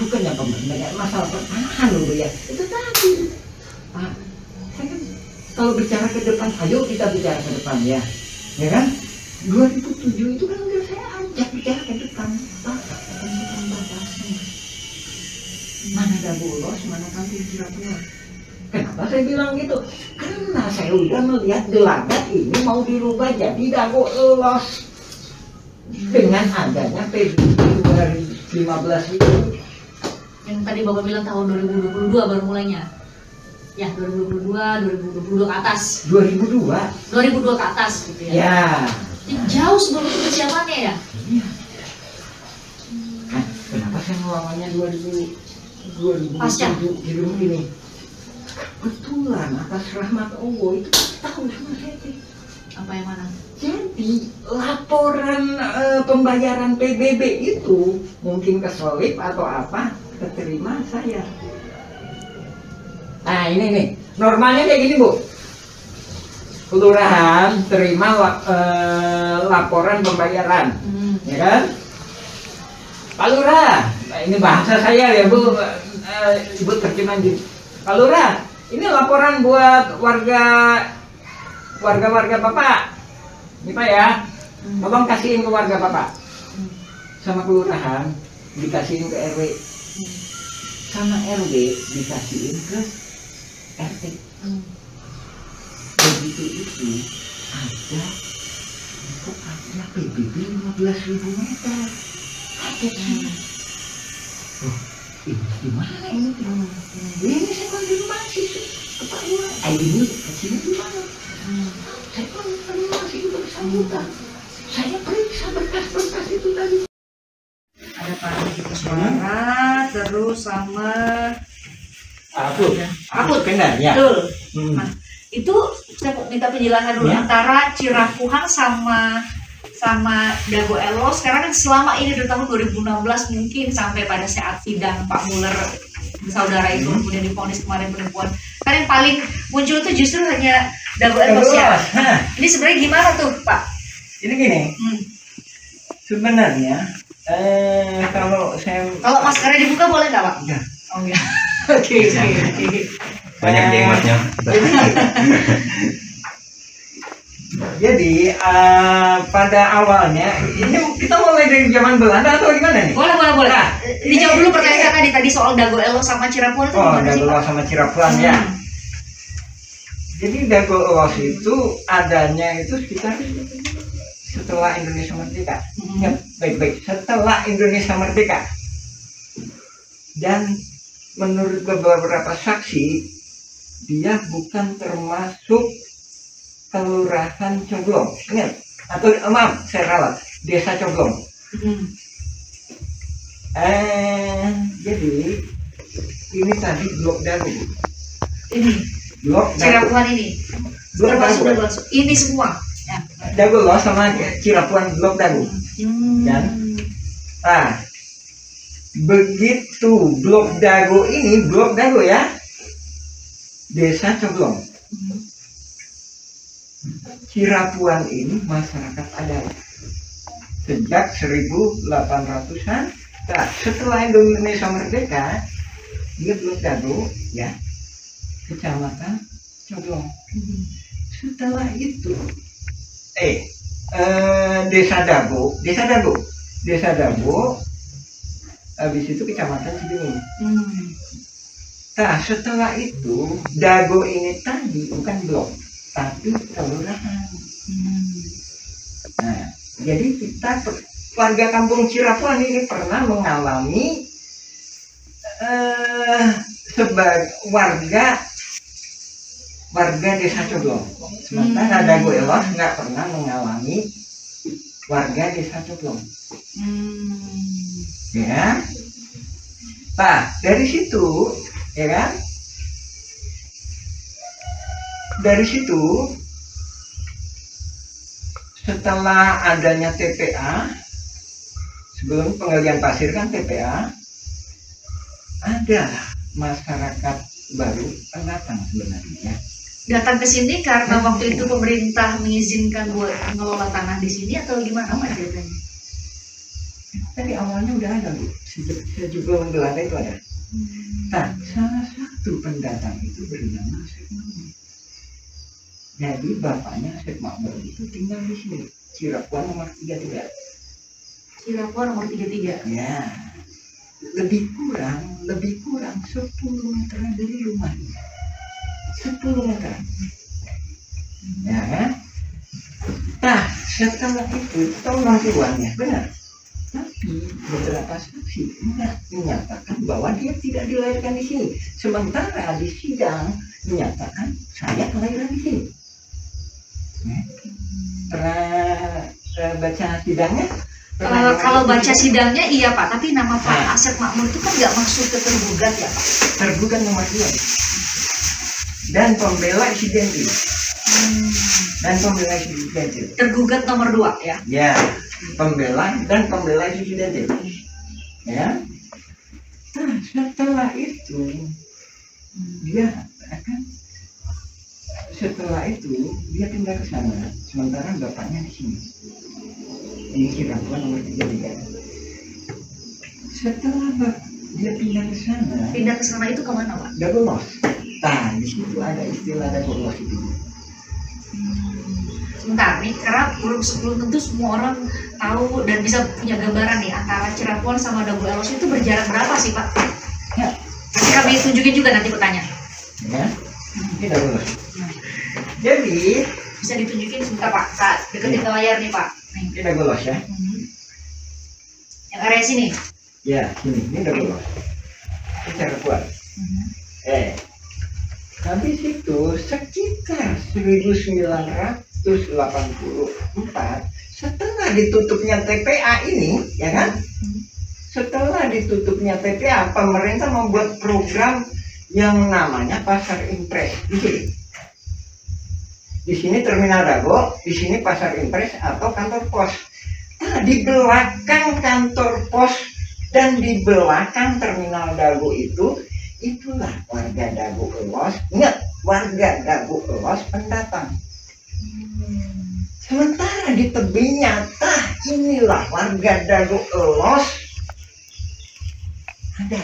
bukannya pemerintah masalah pertahanan loh ya. Itu tadi Pak, saya kan kalau bicara ke depan, ayo kita bicara ke depan ya kan? 2007 itu kan udah saya ajak bicara ke depan, Pak, bukan batasnya. Mana ada bolos, mana kambing Cirebon. Kenapa saya bilang gitu? Karena saya udah melihat gelagat ini mau dirubah jadi dago elos dengan adanya PBB 2015 itu. yang tadi Bapak bilang tahun 2022 baru mulainya. Ya, 2022 ke atas. 2002 ke atas gitu ya. ya. Ini jauh sebelum itu persiapannya ya. Iya. Kan, kenapa saya ngelawannya 2007 Pasca. hidung ini? Kebetulan atas rahmat Allah itu tahu sama saya. Apa yang mana? Jadi laporan pembayaran PBB itu mungkin keselip atau apa, keterima saya. Nah ini nih, normalnya kayak gini Bu. Kelurahan terima laporan pembayaran, ya kan? Pak Lurah, nah ini bahasa saya ya Bu, Ibu terjemahan gitu. Pak Lurah, ini laporan buat warga Bapak. Ini Pak ya, tolong kasihin ke warga Bapak. Sama kelurahan dikasihin ke RW, sama RW dikasihin ke RT. Begitu itu ada untuk ada PBB 15.000 meter. Kagetnya. Oh, ini gimana ini? Ini saya konfirmasi ke Pak Lurah. Ini kecilnya gimana? Saya konfirmasi itu bersangkutan. Saya periksa berkas-berkas itu tadi. Ada Pak Rudi Kuswara, terus sama Aku kenal ya. betul. Nah, itu saya mau minta penjelasan dulu Ya. antara Cirapuhan sama Dago Elos. Sekarang kan selama ini dari tahun 2016 mungkin sampai pada saat sidang Pak Muller saudara itu kemudian divonis kemarin penipuan. Kan yang paling muncul itu justru hanya Dago Elos ya. Ini sebenarnya gimana tuh Pak? Ini gini, sebenarnya kalau saya Kalau maskernya dibuka boleh nggak Pak? Enggak. Oh enggak. Oke. Banyak jengotnya. Jadi pada awalnya ini kita mulai dari zaman Belanda atau gimana nih? Boleh. Nah, Dijawab dulu pertanyaan tadi soal Dago Elos sama Cirapuhan itu Oh, gimana sih Dago Pak? sama Cirapuhan ya. Jadi Dago Elos itu adanya itu sekitar setelah Indonesia merdeka. Ya, baik-baik. Setelah Indonesia merdeka. Dan menurut beberapa saksi, dia bukan termasuk kelurahan Coblong. Ingat? Atau maaf, saya ralat. Desa Coblong. Jadi ini tadi blok Dago. Ini Blok Dago. Cirapuhan ini. Blok Dago. Ini semua. Ya. Dago Los sama Cirapuan Blok Dago. Dan begitu Blok Dago ini, Blok Dago ya, Desa Coblong. Cirapuan ini masyarakat adat sejak 1800-an. Nah, setelah Indonesia merdeka, dia Blok Dago ya, Kecamatan Coblong. Setelah itu Desa Dago, habis itu Kecamatan Cibenying. Nah, setelah itu Dago ini tadi bukan blok, tapi kelurahan. Nah, jadi kita warga kampung Cirapuan ini pernah mengalami sebagai warga Desa Coblong. Sementara Dago Elos nggak pernah mengalami warga Desa Coblong. Ya. Nah, dari situ, ya kan? Dari situ, setelah adanya TPA, sebelum penggalian pasir kan TPA, ada masyarakat baru pendatang sebenarnya. Datang ke sini karena waktu itu pemerintah mengizinkan buat mengelola tanah di sini atau gimana Pak ceritanya? Tapi awalnya udah ada Bu, sebelum Belanda itu ada. Nah, salah satu pendatang itu bernama Syekh Makmur. Jadi bapaknya Syekh Makmur itu tinggal di sini, Cirapuan nomor 33. Cirapuan nomor 33. Ya, lebih kurang 10 meter dari rumahnya. 10 meter. Ya kan? Nah, setelah itu tahu nanti uangnya, benar. Tapi beberapa saksi menyatakan bahwa dia tidak dilahirkan di sini. Sementara di sidang menyatakan saya kelahiran di sini. Pernah baca sidangnya? Kalau baca sidangnya iya Pak, tapi nama Pak Asep Makmur itu kan nggak masuk ke tergugat ya Pak? Tergugat nomor 2 dan pembela insidentil. Tergugat nomor 2 ya? Ya, pembela insidentil. Ya. Nah, setelah itu dia pindah ke sana. Sementara bapaknya di sini. Di Cirapuan nomor 33. Setelah dia pindah ke sana. Pindah ke sana itu kemana Pak? Dago Los. Nah, di situ ada istilah Dago Los itu. Sebentar nih, karena belum tentu semua orang tahu dan bisa punya gambaran nih antara Cirapuan sama Dago Elos itu berjarak berapa sih Pak? Ya. Nanti kami tunjukin juga nanti pertanyaan. Ya, ini Dago Los. Jadi Bisa ditunjukin sebentar Pak, saat deketin ke layar nih Pak. Nih. ini Dago Los ya. Yang area sini. Ya, ini Dago Los. Ini Cirapuan. Habis itu sekitar 1984 setelah ditutupnya TPA ini, ya kan? Setelah ditutupnya TPA, pemerintah membuat program yang namanya Pasar Impres di sini. Di sini Terminal Dago, di sini Pasar Impres atau kantor pos. Nah, di belakang kantor pos dan di belakang Terminal Dago itulah warga Dago Elos. Ingat, warga Dago Elos pendatang. Sementara di tebingnya, inilah warga Dago Elos ada.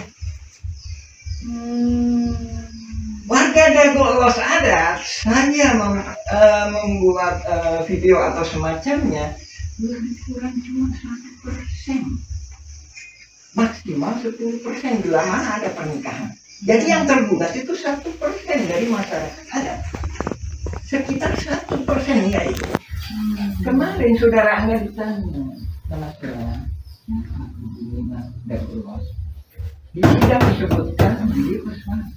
Warga Dago Elos ada. Saya membuat video atau semacamnya lebih kurang cuma 1%. Maksimal 10% bila mana ada pernikahan. Jadi yang tergugat itu 1% dari masyarakat adat. Sekitar 1% ya itu. Kemarin saudara Anda ditanya sama saya, di sidang disebutkan di Usman.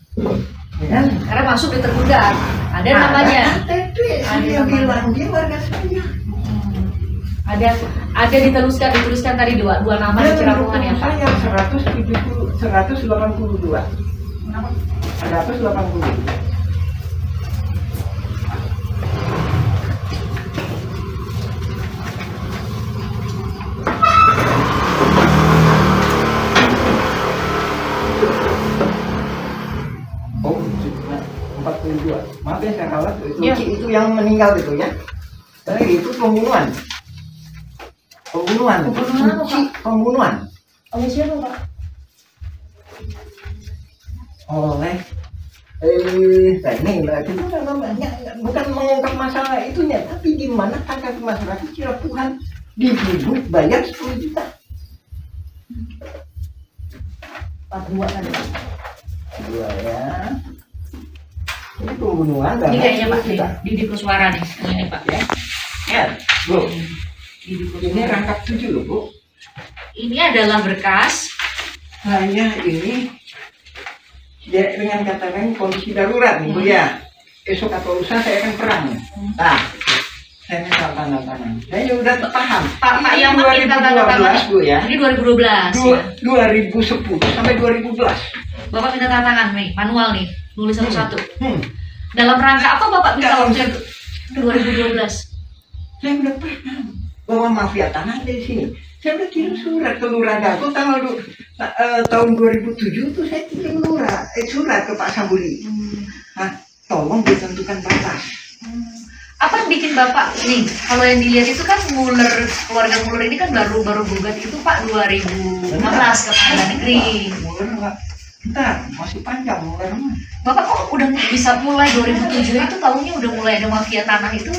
Ya, Karena masuk di tergugat. Ada namanya. Ada bilang dia warga saya. Ada dituliskan tadi dua nama di Cirapungan ya Pak. Yang 182. 180. dua. Maaf ya saya kalah itu, Iya. itu yang meninggal itu ya. Tapi itu pembunuhan. Pembunuhan. Pembunuhan apa, Suci pembunuhan. Oleh siapa, Pak? Oleh ini lah, itu namanya bukan mengungkap masalah itunya, tapi di mana hak masyarakat kira Tuhan dibunuh bayar 10 juta. 42 tadi. Dua ya. Ini pembunuhan Ini kayaknya Pak, kita. Didi Kuswara nih. Ini Pak ya. Ya, Bu. Didi Ini Kuswara. rangkap 7 loh, Bu. Ini adalah berkas. Hanya ini ya, dengan kata lain kondisi darurat nih, Bu ya. Esok atau lusa saya akan perang. Nah, saya minta tanda tangan. Saya udah paham. Pak Ini yang makin tanda tangan. 2012, Bu ya. Ini 2012 ya. 2010 sampai 2011. Bapak minta tanda tangan nih, manual nih, nulis satu-satu. Hmm. Dalam rangka apa Bapak minta Dalam waktu itu? 2012. Saya udah paham bahwa mafia tanah ada di sini. Saya udah kirim surat ke Lurah Dago tahun 2007 tuh saya kirim surat ke Pak Sambuli. Nah, tolong ditentukan batas. Apa yang bikin Bapak nih? Kalau yang dilihat itu kan Muller, keluarga Muller ini kan baru gugat itu Pak 2016 ke Pengadilan Negeri. Mulai enggak? Bentar, masih panjang mulai mah. Bapak kok udah bisa mulai 2007 itu tahunnya udah mulai ada mafia tanah itu?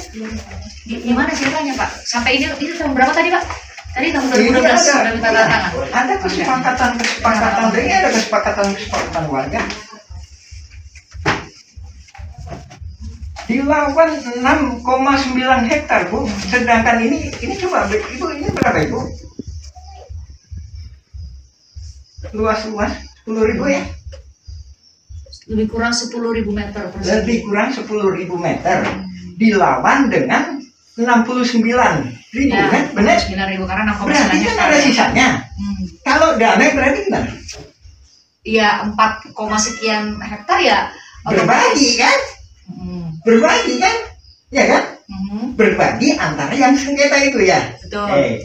Gimana ceritanya Pak? Sampai ini tahun berapa tadi Pak? Tadi tahun 2012 sudah minta tanda tangan. Ada kesepakatan, ini ada kesepakatan warga. Dilawan 6,9 hektar, Bu. Sedangkan ini coba Ibu, ini berapa Ibu? Luas 10.000 ya? Lebih kurang 10.000 meter persegi. Lebih kurang 10.000 meter. Dilawan dengan 69.000 Ya, kan? Benar? 9.000 karena 6,9 Berarti kan hektar. ada sisanya. Kalau damai berarti gimana? Iya 4, sekian hektar ya. Berbagi kan? Berbagi kan? Ya kan? Berbagi antara yang sengketa itu ya. Betul.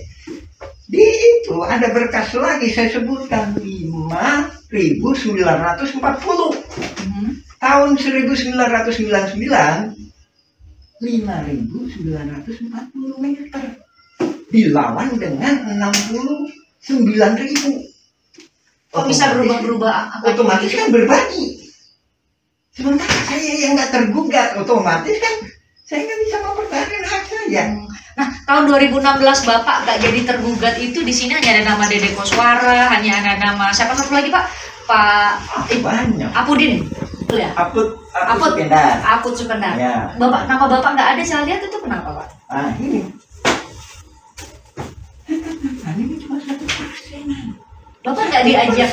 Di itu ada berkas lagi saya sebutkan 5.940 tahun 1999 5.940 meter dilawan dengan 69.000. Kok bisa berubah-berubah? Otomatis kan berbagi. Sementara saya yang nggak tergugat, otomatis kan saya nggak bisa mempertahankan hak saya. Nah, tahun 2016 Bapak nggak jadi tergugat itu di sini hanya ada nama Dede Koswara, hanya ada nama siapa satu lagi Pak? Banyak. Apudin, betul ya? Apud Sukendar. Apud Sukendar. Ya. Nama Bapak nggak ada, saya lihat itu kenapa Pak? Ah ini. Ini cuma 1%. Bapak nggak diajak.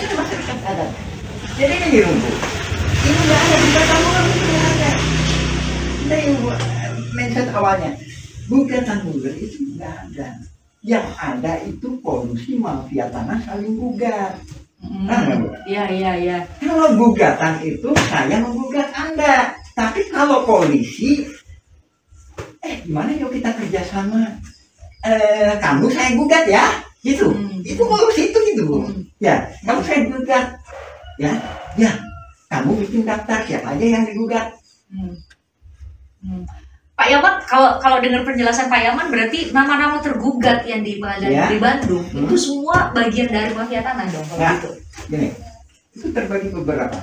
Ada. Jadi ini Bu. Ini nggak ada di kata Muller, itu nggak ada. Kita yang mindset awalnya. Gugatan Muller itu nggak ada. Yang ada itu polusi mafia tanah saling gugat. Iya. Kalau gugatan itu saya menggugat Anda. Tapi kalau polisi, gimana yuk kita kerjasama? Kamu saya gugat ya, gitu. Itu polusi itu gitu Bu. Ya, kamu saya gugat. Ya. Kamu bikin daftar siapa aja yang digugat. Pak Yaman, kalau dengar penjelasan Pak Yaman berarti nama-nama tergugat yang di Pengadilan Negeri Bandung itu semua bagian dari mafia tanah dong kalau gitu. Gini, itu terbagi beberapa.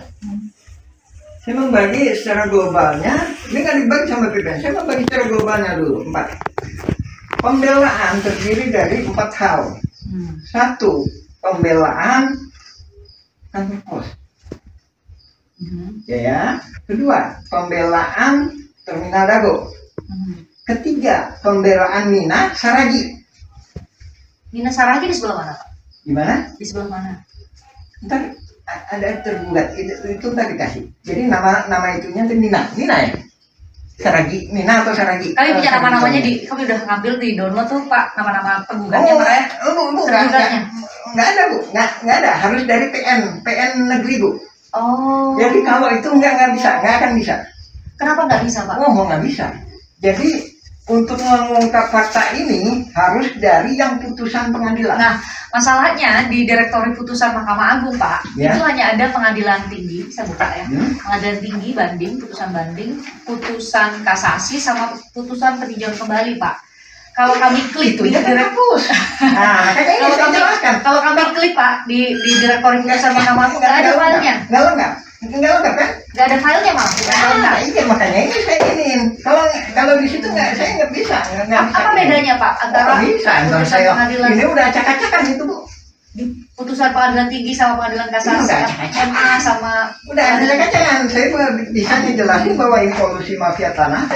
Saya membagi secara globalnya, ini kan dibagi sama PPN. Saya membagi secara globalnya dulu 4. Pembelaan terdiri dari 4 hal. 1, pembelaan kantor pos. Ya. Kedua, pembelaan terminal Dago. Ketiga, pembelaan Mina Saragi. Mina Saragi di sebelah mana Pak? Gimana? Di sebelah mana? Ntar ada tergugat itu ntar dikasih. Jadi nama itunya itu Mina ya. Saragi, Mina atau Saragi. Kami bicara nama-namanya kami udah ngambil di download tuh Pak nama-nama penggugatnya makanya. Bu, tergugatnya. Nggak ada Bu, nggak ada. Harus dari PN negeri Bu. Oh. Jadi kalau itu nggak bisa, nggak akan bisa. Kenapa nggak bisa Pak? Oh nggak bisa. Jadi untuk mengungkap fakta ini harus dari yang putusan pengadilan. Nah, masalahnya di Direktori Putusan Mahkamah Agung, Pak, Ya. itu hanya ada pengadilan tinggi, saya buka ya. Hmm. Pengadilan tinggi, banding, putusan kasasi, sama putusan peninjauan kembali, Pak. Kalau kami klik Itu di ya kan hapus. Nah, makanya ini saya jelaskan. kalau kami klik, Pak, di Direktori Putusan Mahkamah Agung, nggak ada filenya. Nggak lengkap. Nggak lengkap kan? Nggak ada filenya, Malah. Nah, iya makanya ini saya iniin. Kalau di situ saya nggak bisa. Nggak bisa. Apa bedanya, Pak, antara Nggak bisa. Nggak putusan saya. pengadilan Ini udah acak-acakan itu, Bu. di putusan pengadilan tinggi sama pengadilan kasasi, Ini udah acak-acakan. MA sama Udah acak-acakan. Saya bisa ngejelasin bahwa ini kolusi mafia tanah.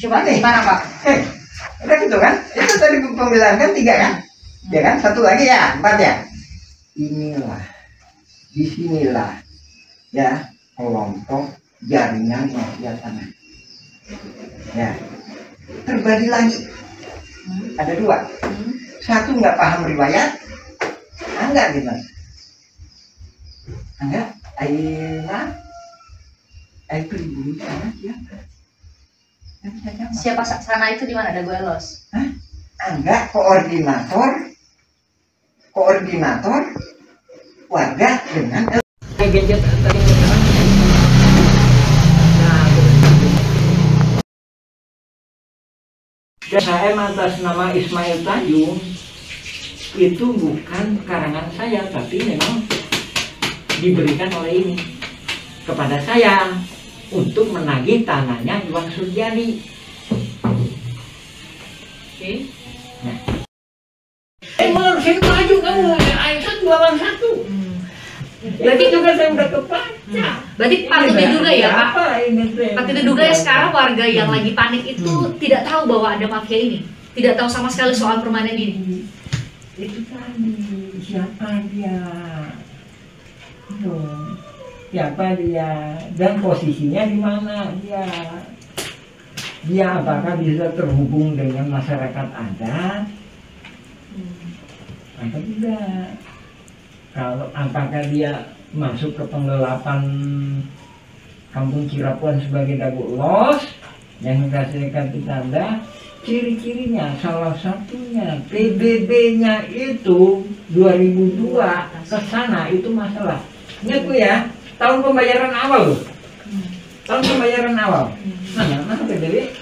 coba Ini. gimana, Pak? Udah gitu kan? Itu tadi pembelaan kan 3 kan? Ya kan? 1 lagi ya, 4 ya. Inilah, disinilah ya kelompok jaringan mafia tanah. Ya, terbagi lagi. Ada 2. 1 nggak paham riwayat, enggak gimana? Enggak, Aina pribumi sana siapa? Siapa sana itu di mana? Ada Guelos. Hah? Enggak, koordinator warga dengan gadget tadi. Saya atas nama Ismail Tanjung itu bukan karangan saya, tapi memang diberikan oleh ini kepada saya untuk menagih tanahnya Iwan Surjani. Oke. Emang saya maju kamu, Aisyah jualan 1. Berarti juga saya udah kebaca. Berarti patut diduga ya, Pak? Apa ini? Patut diduga ya sekarang warga yang lagi panik itu tidak tahu bahwa ada mafia ini, tidak tahu sama sekali soal permainan ini. Itu tadi siapa dia? Siapa dia dan posisinya di mana dia? Dia apakah bisa terhubung dengan masyarakat adat? Atau tidak? Kalau apakah dia masuk ke penggelapan Kampung Cirapuan sebagai dagu los yang menghasilkan tanda? Ciri-cirinya salah satunya PBB-nya itu 2002 ke sana itu masalah. Ingat Bu ya, tahun pembayaran awal loh. Tahun pembayaran awal. Mana PBB?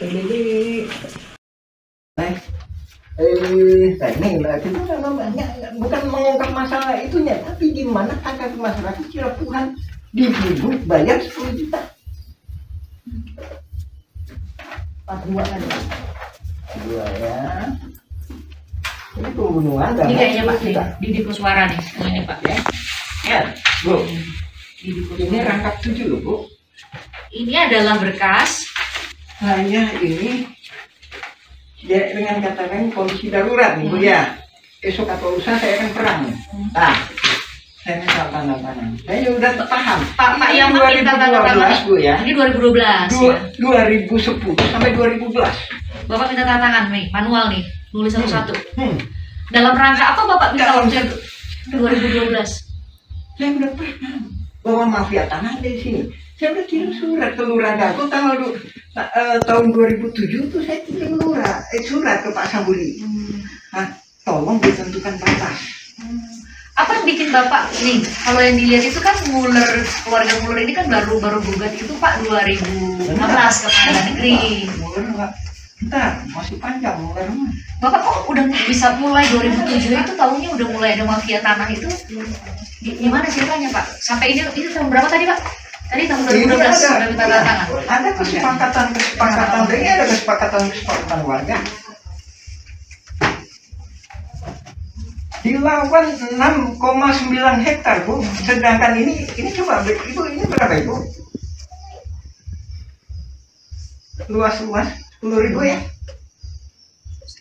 ini lah kita kan banyak bukan mengungkap masalah itunya, tapi gimana hak masyarakat Cirapuan dituduh bayar 10 juta. 42 kan. 2 ya. Ini pembunuhan Ini kayaknya Pak juta. Didi Kuswara nih, ini Pak ya. Ya, Bu. Didi Ini Kuswara. rangkap 7 loh, Bu. Ini adalah berkas. Saya ini ya dengan kata lain kondisi darurat nih Bu ya. Esok atau lusa saya akan perang. Nah, saya minta tanda tangan. Saya udah paham. Pak Ini Yaman minta tanda tangan. 2012 Bu ya. Ini 2012 ya. 2010 sampai 2012. Bapak minta tanda tangan nih, manual nih, nulis satu-satu. Hmm. Dalam rangka apa Bapak minta Dalam waktu itu? 2012. Saya udah paham bahwa mafia tanah ada di sini. Saya udah kirim surat ke Lurah Dago tahun 2007 tuh saya kirim surat ke Pak Sambuli. Nah, tolong ditentukan batas. Apa yang bikin Bapak nih? Kalau yang dilihat itu kan Muller, keluarga Muller ini kan baru gugat itu Pak 2016 ke Pengadilan Negeri. Mulai enggak? Bentar, masih panjang mulai rumah. Bapak kok udah bisa mulai 2007 itu tahunya udah mulai ada mafia tanah itu? Gimana ceritanya Pak? Sampai ini tahun berapa tadi Pak? Tadi tahun 2012 sudah minta tanda tangan. Ada kesepakatan ini ada kesepakatan warga. Dilawan 6,9 hektar Bu, sedangkan ini coba Ibu ini berapa Ibu? Luas 10.000 ya?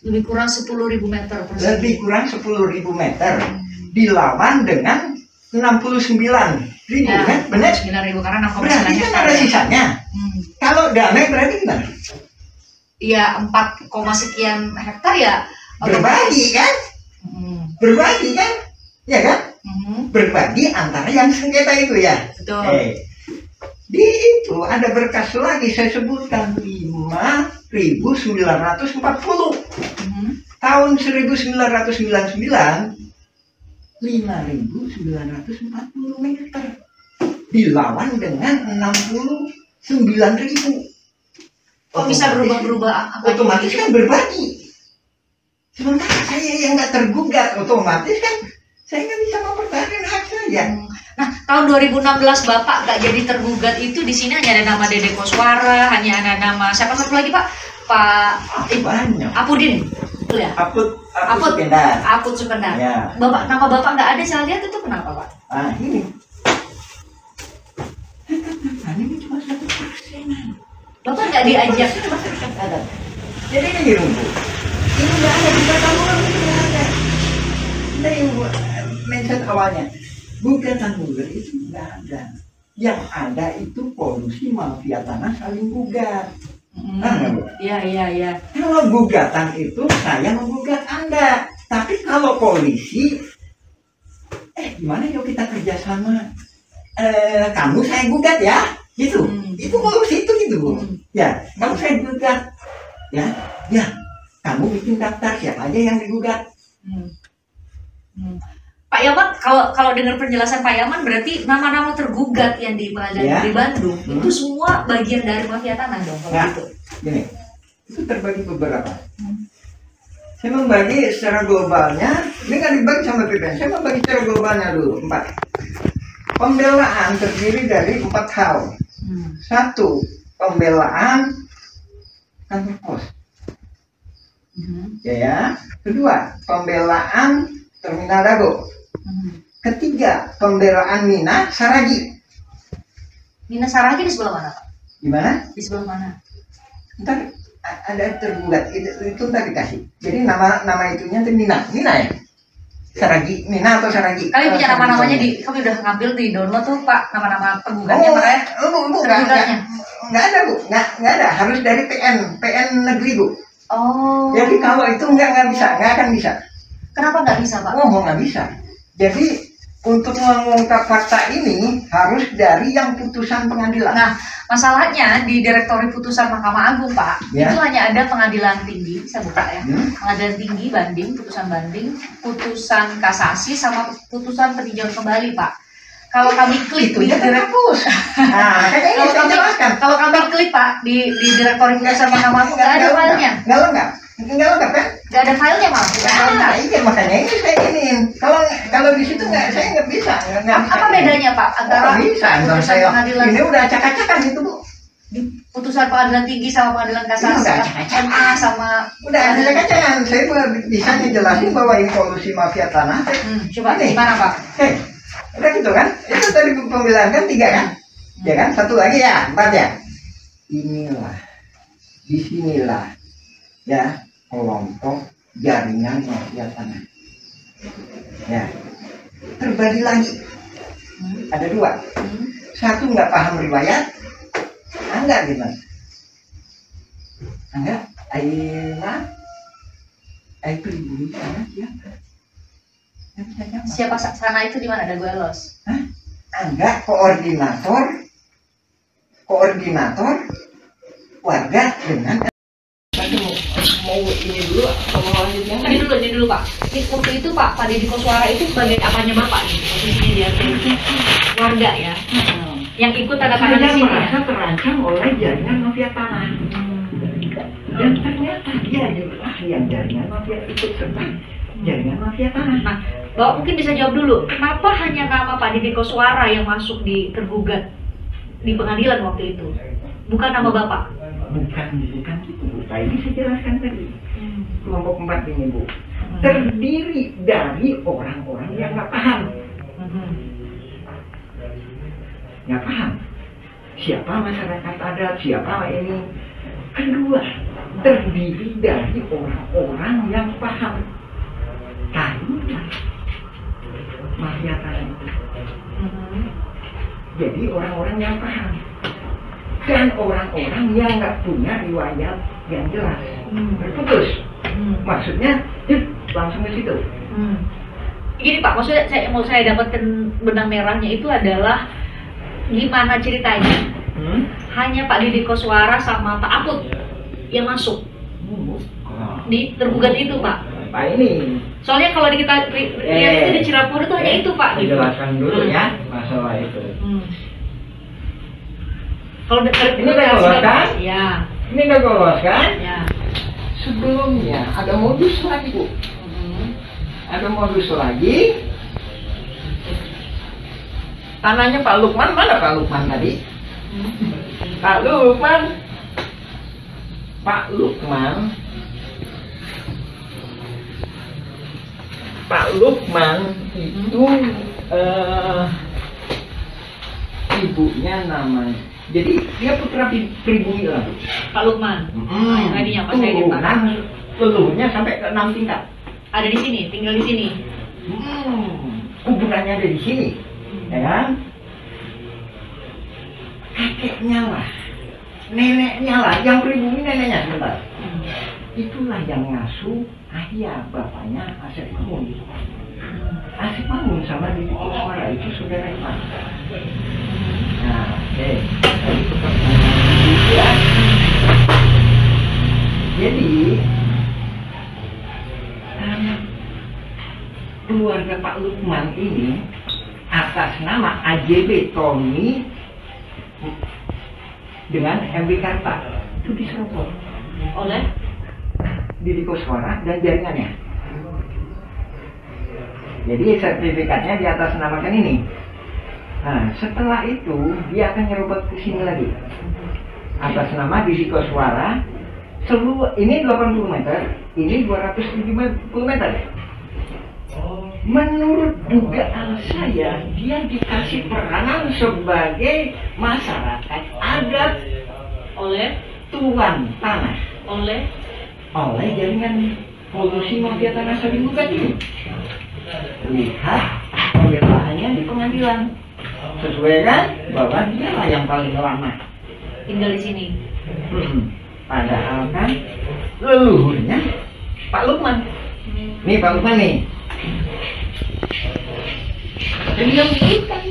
Lebih kurang 10.000 meter persegi. Lebih kurang 10.000 meter. Dilawan dengan 69.000 Ya, kan? Benar? 9.000 karena 6,9 Berarti kan hektar. ada sisanya. Kalau damai berarti gimana? Iya 4, sekian hektar ya. Berbagi kan? Berbagi kan? Ya kan? Berbagi antara yang sengketa itu ya. Betul. Di itu ada berkas lagi saya sebutkan 5 1940. Tahun 1999, 5.940 meter dilawan dengan 69.000. Kok bisa berubah-berubah? Otomatis kan berbagi. Sementara saya yang nggak tergugat, otomatis kan saya nggak bisa mempertahankan hak saya. Nah, tahun 2016 Bapak nggak jadi tergugat itu di sini hanya ada nama Dede Koswara, hanya ada nama siapa satu lagi Pak? Banyak. Apudin. Betul ya? Apud Sukendar. Apud Sukendar. Ya. Bapak, nama Bapak nggak ada, saya lihat itu kenapa Pak? Ini. Ini cuma 1%. Bapak nggak diajak. Jadi ini Bu. Ini nggak ada di tabungan, ini nggak ada. Dari mention awalnya, gugatan gugat itu nggak ada. Yang ada itu polusi mafia tanah saling gugat. Iya. Kalau gugatan itu saya menggugat Anda, tapi kalau polisi, gimana yuk kita kerjasama? Kamu saya gugat ya, gitu. Itu polusi itu gitu Bu. Ya, kamu saya gugat, ya. Kamu bikin daftar siapa aja yang digugat. Pak Yaman, kalau dengar penjelasan Pak Yaman berarti nama-nama tergugat yang di pengadilan di Bandung itu semua bagian dari mafia tanah dong kalau gitu. Gini, itu terbagi beberapa. Saya membagi secara globalnya, ini kan dibagi sama PPN. Saya membagi secara globalnya dulu 4. Pembelaan terdiri dari 4 hal. 1, pembelaan kantor pos. Ya. Kedua, pembelaan terminal Dago. Ketiga, pembelaan Mina Saragi. Mina Saragi di sebelah mana Pak? Di mana? Di sebelah mana? Ntar ada tergugat itu ntar dikasih. Jadi nama itunya tuh Mina ya. Saragi, Mina atau Saragi. Kami punya nama-namanya kami udah ngambil di download tuh Pak, nama-nama penggugatnya Pak ya. Bu, nggak ada Bu, nggak ada. Harus dari PN negeri Bu. Oh. Jadi kalau itu nggak bisa, nggak akan bisa. Kenapa nggak bisa Pak? Nggak bisa. Jadi untuk mengungkap fakta ini harus dari yang putusan pengadilan. Nah, masalahnya di Direktori Putusan Mahkamah Agung Pak, itu hanya ada pengadilan tinggi, saya buka ya, pengadilan tinggi banding, putusan kasasi sama putusan peninjauan kembali Pak. Kalau kami klik di kalau kami klik Pak di Direktori Putusan Mahkamah Agung nggak ada filenya. Nggak lengkap kan? Nggak ada filenya Pak. Iya makanya ini saya ingin. Kalau di situ saya nggak bisa. Apa bedanya Pak antara putusan pengadilan ini udah acak-acakan itu Bu? Di putusan pengadilan tinggi sama pengadilan kasasi, MA sama udah acak-acakan. Saya bisa ngejelasin bahwa ini polusi mafia tanah. Coba gimana Pak? Udah gitu kan? Itu tadi pembelaan kan 3 kan? Ya kan? 1 lagi ya, 4 ya. Inilah, disinilah ya kelompok jaringan mafia tanah. Ya, terbagi lagi. Ada 2. 1 nggak paham riwayat, enggak gimana? Enggak, pribumi sana siapa sana itu di mana? Ada gue los. Enggak, koordinator warga dengan mau ini dulu Ini dulu Pak. Waktu itu Pak Dede Koswara itu sebagai apanya Bapak nih? Posisinya dia warga ya. Yang ikut tanda tangan di sini. Merasa terancam oleh jaringan mafia tanah. Dan ternyata dia adalah yang jaringan mafia ikut serta jaringan mafia tanah. Nah, Bapak mungkin bisa jawab dulu, kenapa hanya nama Pak Dede Koswara yang masuk di tergugat di pengadilan waktu itu? Bukan nama Bapak? Bukan gitu Bu. Ini saya jelaskan tadi. Kelompok 4 ini Bu. Terdiri dari orang-orang yang nggak paham. Nggak paham. Siapa masyarakat adat, siapa ini. Kedua, terdiri dari orang-orang yang paham. Tahulah mafia tanah itu. Jadi orang-orang yang paham. Dan orang-orang yang nggak punya riwayat yang jelas, berputus. Maksudnya, langsung ke situ. Gini Pak, maksudnya mau saya dapatkan benang merahnya itu adalah gimana ceritanya? Hanya Pak Dede Koswara sama Pak Apud yang masuk Bukan. di tergugat itu, Pak? Pak ini Soalnya kalau kita lihat itu di Cirebon itu hanya itu, Pak. Gitu. Jelaskan dulu ya masalah itu. Kalau Ini udah lolos kan? Ya. Ini udah lolos kan? Ya. Sebelumnya ada modus lagi, Bu. Ada modus lagi. Tanahnya Pak Lukman, mana Pak Lukman tadi? Pak Lukman. Pak Lukman. Pak Lukman itu ibunya namanya. Jadi dia putra pribumi lah, Bu. Pak Lukman. Yang tadinya Pak saya Pak. Leluhurnya sampai ke 6 tingkat. Ada di sini, tinggal di sini. Kuburannya ada di sini, ya kan? Kakeknya lah, neneknya lah, yang pribumi neneknya sebentar. Itulah yang ngasuh ayah bapaknya Asep Mamun. Asep Mamun sama Didi Kuswara itu saudara Iman. Nah, ya. Jadi keluarga Pak Lukman ini atas nama AJB Tommy dengan MB Karta itu diserobot Oleh Didi Kuswara dan jaringannya. Jadi sertifikatnya di atas namakan ini. Nah, setelah itu dia akan nyerobot ke sini lagi atas nama Didi Kuswara. Seluruh ini 80 meter, ini 270 meter. Menurut dugaan saya, dia dikasih peranan sebagai masyarakat adat oleh tuan tanah oleh jaringan polusi mafia tanah Sadibukan ini. Lihat pembelaannya di pengadilan, sesuai kan bahwa dia lah yang paling lama tinggal di sini. Padahal kan leluhurnya Pak Lukman. Nih Pak Lukman nih. Dan dia menunjukkan,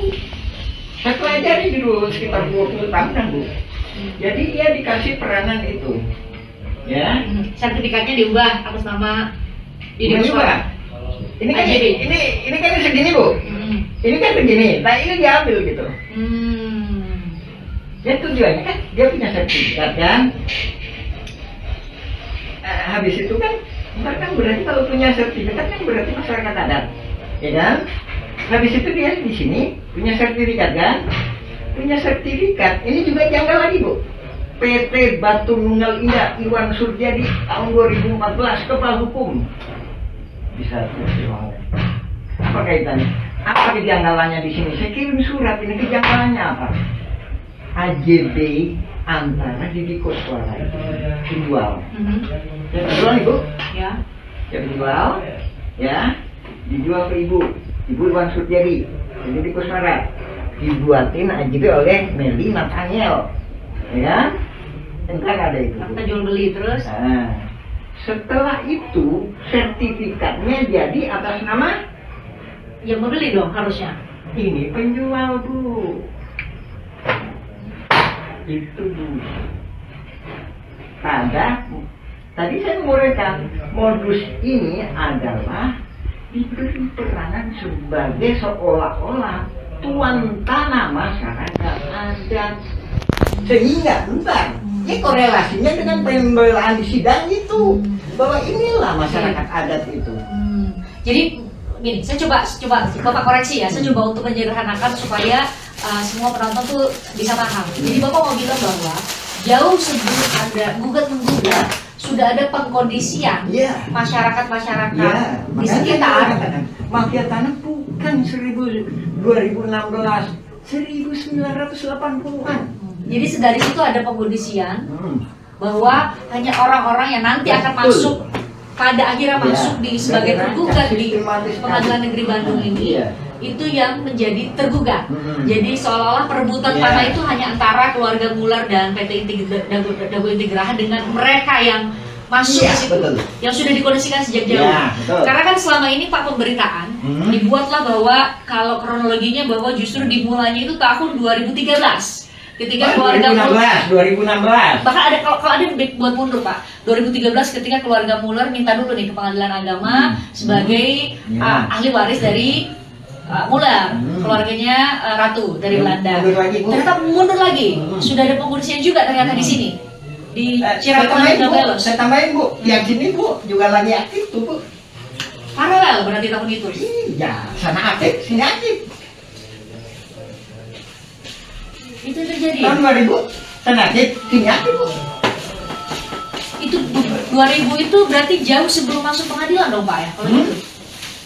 saya pelajari dulu sekitar 20 tahunan, Bu. Jadi dia dikasih peranan itu, ya. Sertifikatnya diubah atas nama Didi Bukan juga. Kuswara. Ini kan AJB. ini kan segini, Bu. Ini kan segini. Nah ini diambil gitu. Ya tujuannya kan dia punya sertifikat kan. Habis itu kan berarti kalau punya sertifikat kan berarti masyarakat adat, ya kan? Habis itu dia di sini punya sertifikat kan? Punya sertifikat. Ini juga janggal lagi, Bu. PT Batu Nunggal Indah Iwan Surjadi tahun 2014 kepala hukum. Bisa uangnya. Apa kaitannya? Apa kejanggalannya di sini? Saya kirim surat ini kejanggalannya apa? AJB antara Didi Kuswara itu dijual. Yang dijual Ibu? Ya. Yang dijual, ya, dijual ke Ibu Iwan Surjadi, Didi Kuswara, dibuatin AJB oleh Meli Nathaniel, ya, entar ada itu. Kita jual beli terus. Nah, setelah itu sertifikatnya jadi atas nama yang membeli dong harusnya. ini penjual, Bu. Itu, Bu. Tadi saya menguraikan modus ini adalah diberi peranan sebagai seolah-olah tuan tanah masyarakat adat, sehingga bentar ini korelasinya dengan pembelaan di sidang itu bahwa inilah masyarakat adat itu. Jadi gini, saya coba Bapak koreksi ya, saya coba untuk menyederhanakan supaya semua penonton tuh bisa paham. Jadi Bapak mau bilang bahwa jauh sebelum ada gugat-menggugat sudah ada pengkondisian masyarakat-masyarakat di sekitar. Mafia tanah bukan 2016, 1980-an. Jadi sedari itu ada pengkondisian bahwa hanya orang-orang yang nanti akan masuk pada akhirnya masuk di sebagai tergugat di Pengadilan Negeri Bandung ini, itu yang menjadi tergugat. Jadi seolah-olah perebutan tanah itu hanya antara keluarga Mular dan PT Dago Integraha dengan mereka yang masuk ke situ, yang sudah dikondisikan sejak jauh. Karena kan selama ini Pak pemberitaan dibuatlah bahwa kalau kronologinya bahwa justru dimulainya itu tahun 2013 ketika keluarga 2016. bahkan ada kalau ada buat mundur Pak 2013 ketika keluarga Muller minta dulu nih ke pengadilan agama sebagai ahli waris dari Muller, keluarganya Ratu dari Belanda. Ternyata mundur lagi. Sudah ada pengurusnya juga ternyata di sini. Di Cirebon dan Belos. Saya tambahin Bu, yang sini Bu juga lagi aktif tuh Bu. Paralel berarti tahun itu. Iya, sana aktif, sini aktif. Itu terjadi. Tahun 2000, sana aktif, sini aktif Bu. Itu 2000 itu berarti jauh sebelum masuk pengadilan dong Pak ya, kalau gitu.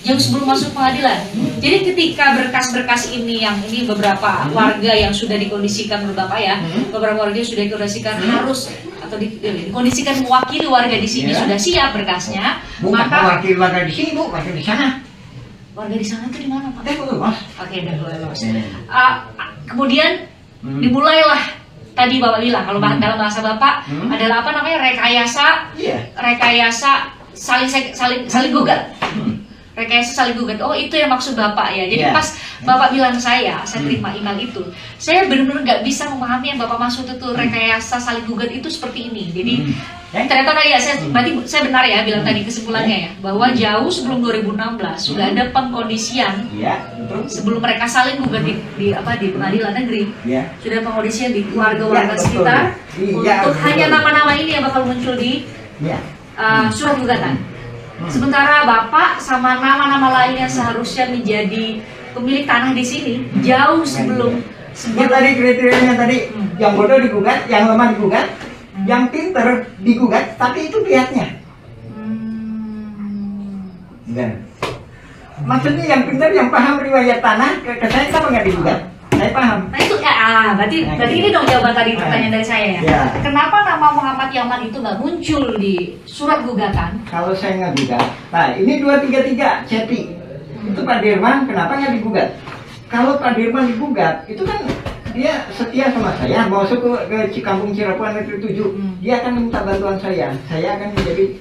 Jauh sebelum masuk pengadilan. Jadi ketika berkas-berkas ini yang ini beberapa warga yang sudah dikondisikan menurut Bapak ya, beberapa warga yang sudah dikondisikan harus atau dikondisikan mewakili warga di sini sudah siap berkasnya, maka maka wakil warga di sini Bu, wakil di sana. warga di sana itu di mana Pak? Mas. Oke, udah lolos. Kemudian dimulailah tadi Bapak bilang kalau dalam bahasa Bapak adalah apa namanya rekayasa saling gugat. Rekayasa saling gugat. Oh itu yang maksud Bapak ya. Jadi pas Bapak bilang saya terima email itu, saya benar-benar nggak bisa memahami yang Bapak maksud itu rekayasa saling gugat itu seperti ini. Jadi ternyata ya berarti saya benar ya bilang tadi kesimpulannya ya bahwa jauh sebelum 2016 sudah ada pengkondisian sebelum mereka saling gugat di pengadilan negeri sudah pengkondisian di warga-warga sekitar untuk hanya nama-nama ini yang bakal muncul di surat gugatan. Sementara Bapak sama nama-nama lain yang seharusnya menjadi pemilik tanah di sini jauh sebelum tadi kriterianya tadi yang bodoh digugat, yang lemah digugat, yang pinter digugat, tapi itu pihaknya. Maksudnya yang pinter, yang paham riwayat tanah, ke saya kenapa nggak digugat? Saya paham. Nah itu berarti ini dong jawaban tadi pertanyaan dari saya ya. Kenapa nama Muhammad Yaman itu nggak muncul di surat gugatan? Kalau saya nggak gugat, nah ini 233 Cepi itu Pak Dirman, kenapa nggak digugat? Kalau Pak Dirman digugat, itu kan dia setia sama saya, masuk ke Kampung Cirebon Negeri 7, dia akan minta bantuan saya akan menjadi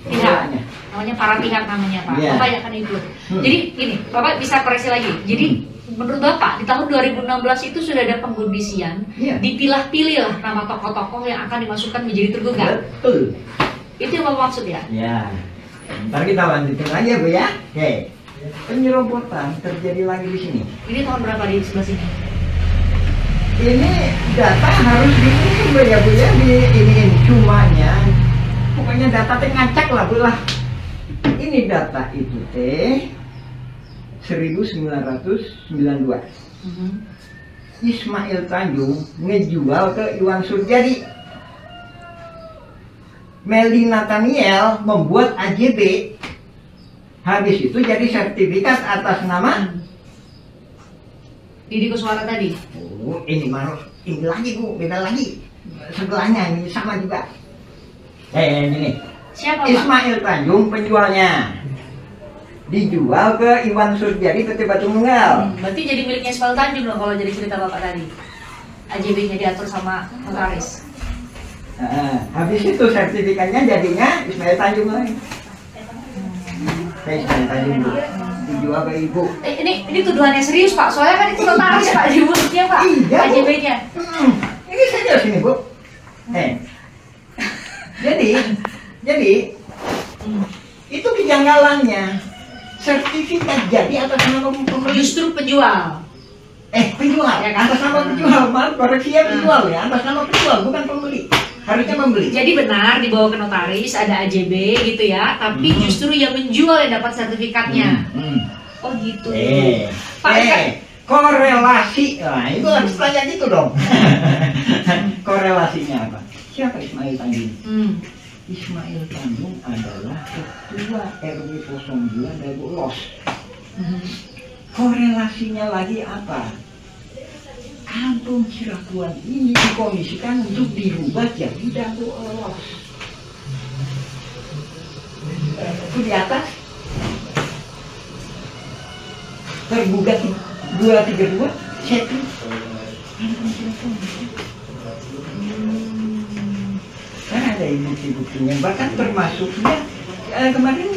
pihaknya. Namanya para pihak namanya Pak. Bapak akan ikut. Jadi ini Bapak bisa koreksi lagi. Jadi menurut Bapak di tahun 2016 itu sudah ada pengkondisian, dipilah-pilih lah nama tokoh-tokoh yang akan dimasukkan menjadi tergugat. Betul. Itu yang Bapak maksud ya? Ya. Ntar kita lanjutin lagi ya Bu ya. Oke. Penyerobotan terjadi lagi di sini. Ini tahun berapa di sebelah sini? Ini data harus dikirim Bu ya Bu ya, ini cumanya pokoknya data teh ngacak lah Bu lah. Ini data itu teh 1992. Ismail Tanjung ngejual ke Iwan Surjadi. Melly Nathaniel membuat AJB. Habis itu jadi sertifikat atas nama Didi Kuswara tadi. Oh, ini lagi Bu, beda lagi. Sebelahnya ini sama juga. Ini. Siapa Pak? Ismail Tanjung penjualnya. Dijual ke Iwan Surjadi PT Batu Nunggal. Berarti jadi miliknya Ismail Tanjung dong kalau jadi cerita Bapak tadi. AJB-nya diatur sama notaris. Habis itu sertifikatnya jadinya Ismail Tanjung lagi. Ismail Tanjung Bu. Dijual ke Ibu. Ini tuduhannya serius Pak. Soalnya kan itu notaris Pak di mulutnya Pak. Iya, AJB-nya. Ini saja sini Bu. Jadi itu kejanggalannya. Sertifikat jadi atas nama pembeli. Justru penjual. Penjual ya, atas nama penjual. Maaf, koreksi ya, penjual ya, atas nama penjual bukan pembeli. Harusnya membeli. Jadi benar dibawa ke notaris ada AJB gitu ya, tapi justru yang menjual yang dapat sertifikatnya. Oh gitu. Pak, korelasi. Nah, itu harus tanya gitu dong. Korelasinya apa? Siapa Ismail Tanjung? Ismail Tanjung adalah ketua RW 02 Dago Los. Korelasinya lagi apa? Kampung Cirebon ini dikondisikan untuk dirubah jadi Dago Los. Itu di atas tergugat 232 Cepi. Kan ada bukti-buktinya, bahkan termasuknya kemarin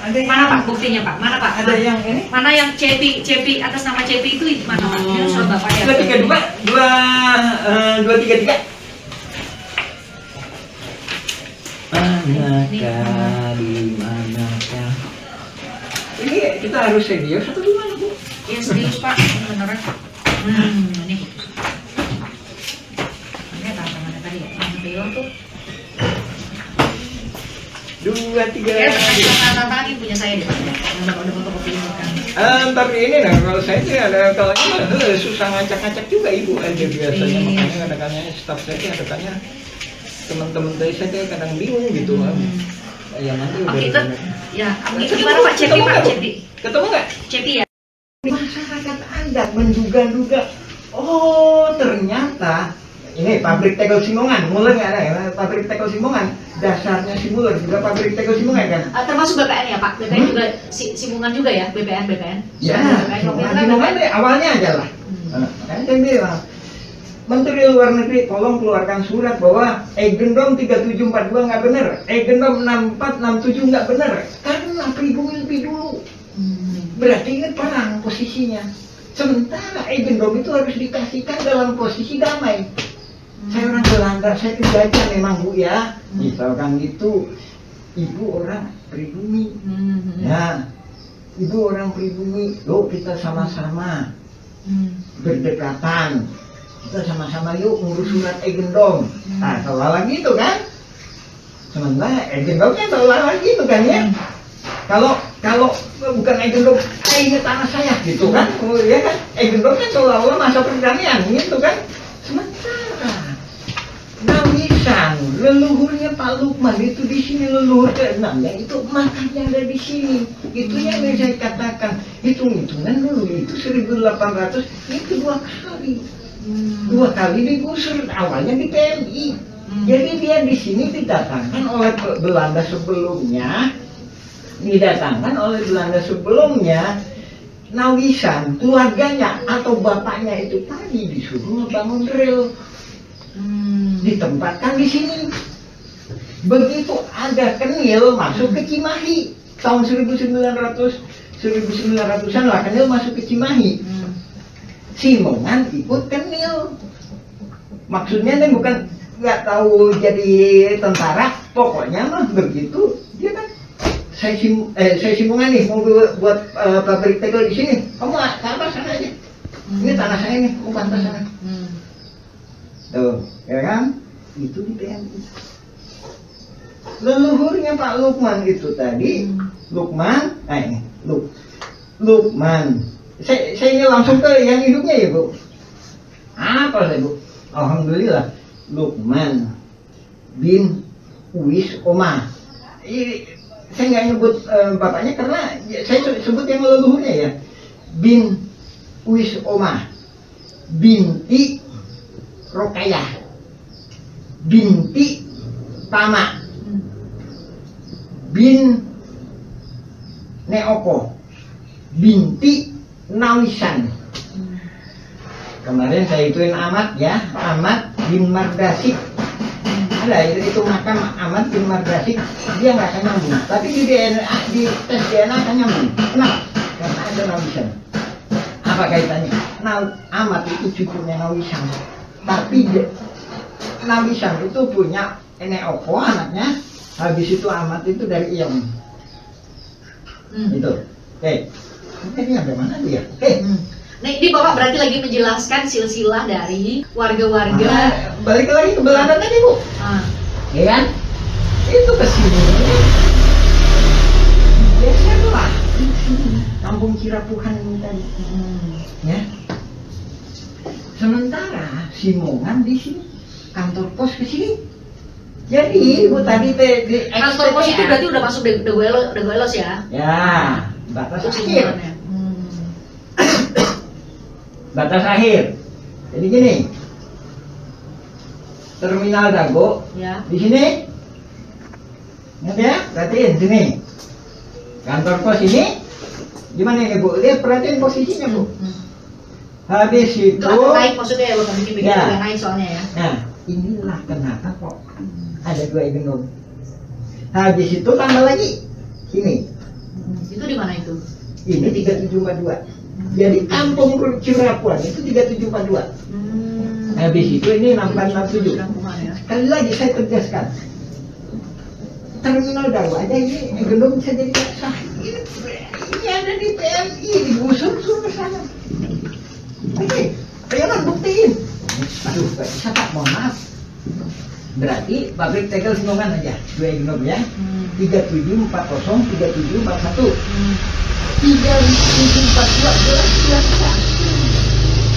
ada yang mana Pak buktinya Pak? Mana Pak? Ada yang ini? Mana yang Cepi atas nama Cepi itu mana Pak? Ini surat Bapak ya. 233. Manakah di manakah? Ini kita harus serius atau gimana, Bu? Ya serius Pak, beneran. Ini putus. Ini apa tadi ya? Yang bilang tuh. 2, 3. Ya, tantangan punya saya di Pak. Yang udah fotokopi ini kan. Tapi ini nah kalau saya sih ada kalanya susah ngacak-ngacak juga Ibu aja biasanya, makanya kadang-kadang staff saya sih kadang-kadang teman-teman saya kadang bingung gitu. Ya nanti udah. Oke, ya, itu gimana Pak Cepi, Pak Cepi? Ketemu nggak? Cepi ya. Masyarakat adat menduga-duga, oh ternyata ini pabrik tegel Simongan, Muler nggak ada ya? Pabrik tegel Simongan, dasarnya si Muler juga pabrik tegel Simongan kan? Termasuk BPN ya Pak, BPN juga Simongan juga ya, BPN. Ya, Simongan deh awalnya aja lah. Kan saya bilang, Menteri Luar Negeri tolong keluarkan surat bahwa Egendom 3742 nggak benar, Egendom 6467 nggak benar, karena pribumi lebih dulu. Berarti ini perang posisinya. Sementara Egendom itu harus dikasihkan dalam posisi damai. Saya orang Belanda, saya belajar memang Bu ya. Misalkan gitu, Ibu orang pribumi. Ya, Ibu orang pribumi. Yuk kita sama-sama berdekatan. Kita sama-sama yuk ngurus surat Egendom. Nah, seolah gitu kan? Sementara Egendomnya seolah gitu kan ya? Kalau bukan Egendom, ini tanah saya gitu kan? Oh ya kan? Egendom kan seolah-olah masa perdamaian gitu kan? Sementara Nawisan, leluhurnya Pak Lukman itu di sini leluhur ke-6-nya itu makanya ada di sini. Itu yang saya katakan, hitung-hitungan dulu itu 1800 itu 2 kali. 2 kali digusur, awalnya di PMI. Jadi dia di sini didatangkan oleh Belanda sebelumnya. Nawisan, keluarganya atau bapaknya itu tadi disuruh ngebangun rel. Ditempatkan di sini. Begitu ada Kenil masuk ke Cimahi tahun 1900-an lah Kenil masuk ke Cimahi. Simongan ikut Kenil. Maksudnya ini bukan nggak tahu jadi tentara, pokoknya mah begitu dia kan. Saya Simongan nih mau buat pabrik tegel di sini. Kamu ke atas sana aja. Ini tanah saya nih, kamu pantas sana. Tuh, ya kan? Itu di PMI. Leluhurnya Pak Lukman itu tadi, Lukman. Saya ingin langsung ke yang hidupnya ya Bu. Apa saya Bu? Alhamdulillah, Lukman bin Uwis Omah. Saya nggak nyebut bapaknya karena saya sebut yang leluhurnya ya. Bin Uwis Omah, binti Rokayah, binti Tama, bin Neoko, binti Nawisan. Kemarin saya ituin Ahmad ya, Ahmad bin Mardasik. Ada itu makam Ahmad bin Mardasik, dia nggak akan nyambung. Tapi di DNA, di tes DNA akan nyambung. Kenapa? Karena ada Nawisan. Apa kaitannya? Ahmad itu cucunya Nawisan. Tapi Nawisan itu punya Neoko anaknya. Habis itu Ahmad itu dari Iyong. Itu. Ini ada mana dia? Nah, ini Bapak berarti lagi menjelaskan silsilah dari warga-warga. Balik lagi ke Belanda tadi Bu. Ya kan? Itu ke sini. Biasalah. Kampung Cirapuhan ini tadi. Ya. Sementara Simongan di sini, kantor pos ke sini. Jadi Bu tadi di kantor pos itu berarti udah masuk Dagoelos ya? Ya, batas akhir. Batas akhir. Jadi gini. Terminal Dago ya. Di sini. Ingat ya? Perhatiin sini. Kantor pos ini. Gimana ya Bu? Lihat perhatiin posisinya Bu. Habis itu naik maksudnya ya, bukan bikin ya. Naik soalnya ya. Nah, inilah kenapa kok ada 2 Egendom. Habis itu tambah lagi ini. Itu di mana itu? Ini 3742. Jadi kampung Cirapuan itu 3742. Habis itu ini 6467. Sekali lagi saya tegaskan, terminal Dago aja ini gedung bisa jadi sah. Ini ada di PMI, digusur ke sana. Oke, jangan buktiin. Aduh, Pak bisa Pak, mohon maaf. Berarti pabrik tegel Singgongan aja, 2 genop ya. 3740, 3741. 3742 jelas-jelas enggak.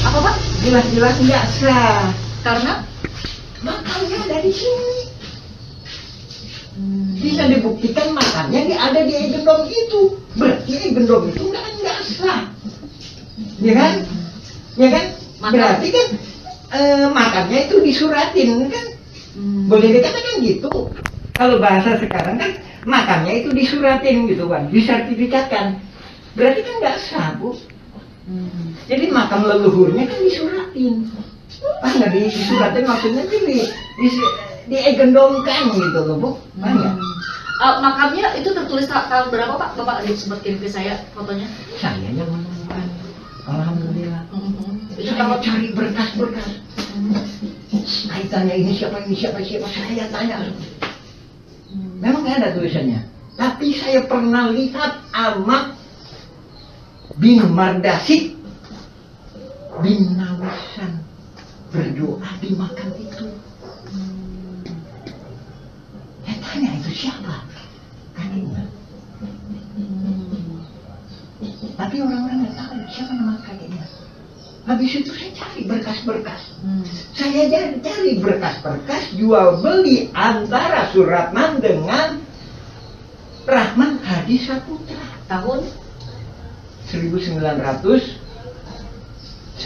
Apa Pak? Jelas-jelas enggak sah. Karena Makamnya ada di sini. Bisa dibuktikan makamnya ada di Egendom itu. Berarti Egendom itu enggak sah. Ya kan? Ya kan? Berarti kan makamnya itu disuratin kan? Boleh dikatakan gitu. Kalau bahasa sekarang kan makamnya itu disuratin gitu kan, disertifikatkan. Berarti kan nggak sah, Bu. Jadi makam leluhurnya kan disuratin. Nggak disuratin maksudnya di egendomkan gitu loh, Bu. Nggak? makamnya itu tertulis tahun berapa Pak? Bapak sempat kirim ke saya fotonya. Saya yang menemukan. Alhamdulillah. Itu Saya cari berkas-berkas. Kaitannya ini siapa, saya tanya. Memang nggak ada tulisannya. Tapi saya pernah lihat Ahmad bin Mardasik bin Nawasan berdoa di makam itu. Saya tanya itu siapa? Kakeknya. Tapi orang-orang nggak tahu siapa nama kakeknya. Habis itu saya cari berkas-berkas. Saya cari berkas-berkas jual beli antara Suratman dengan Rahman Hadi Saputra tahun 1995.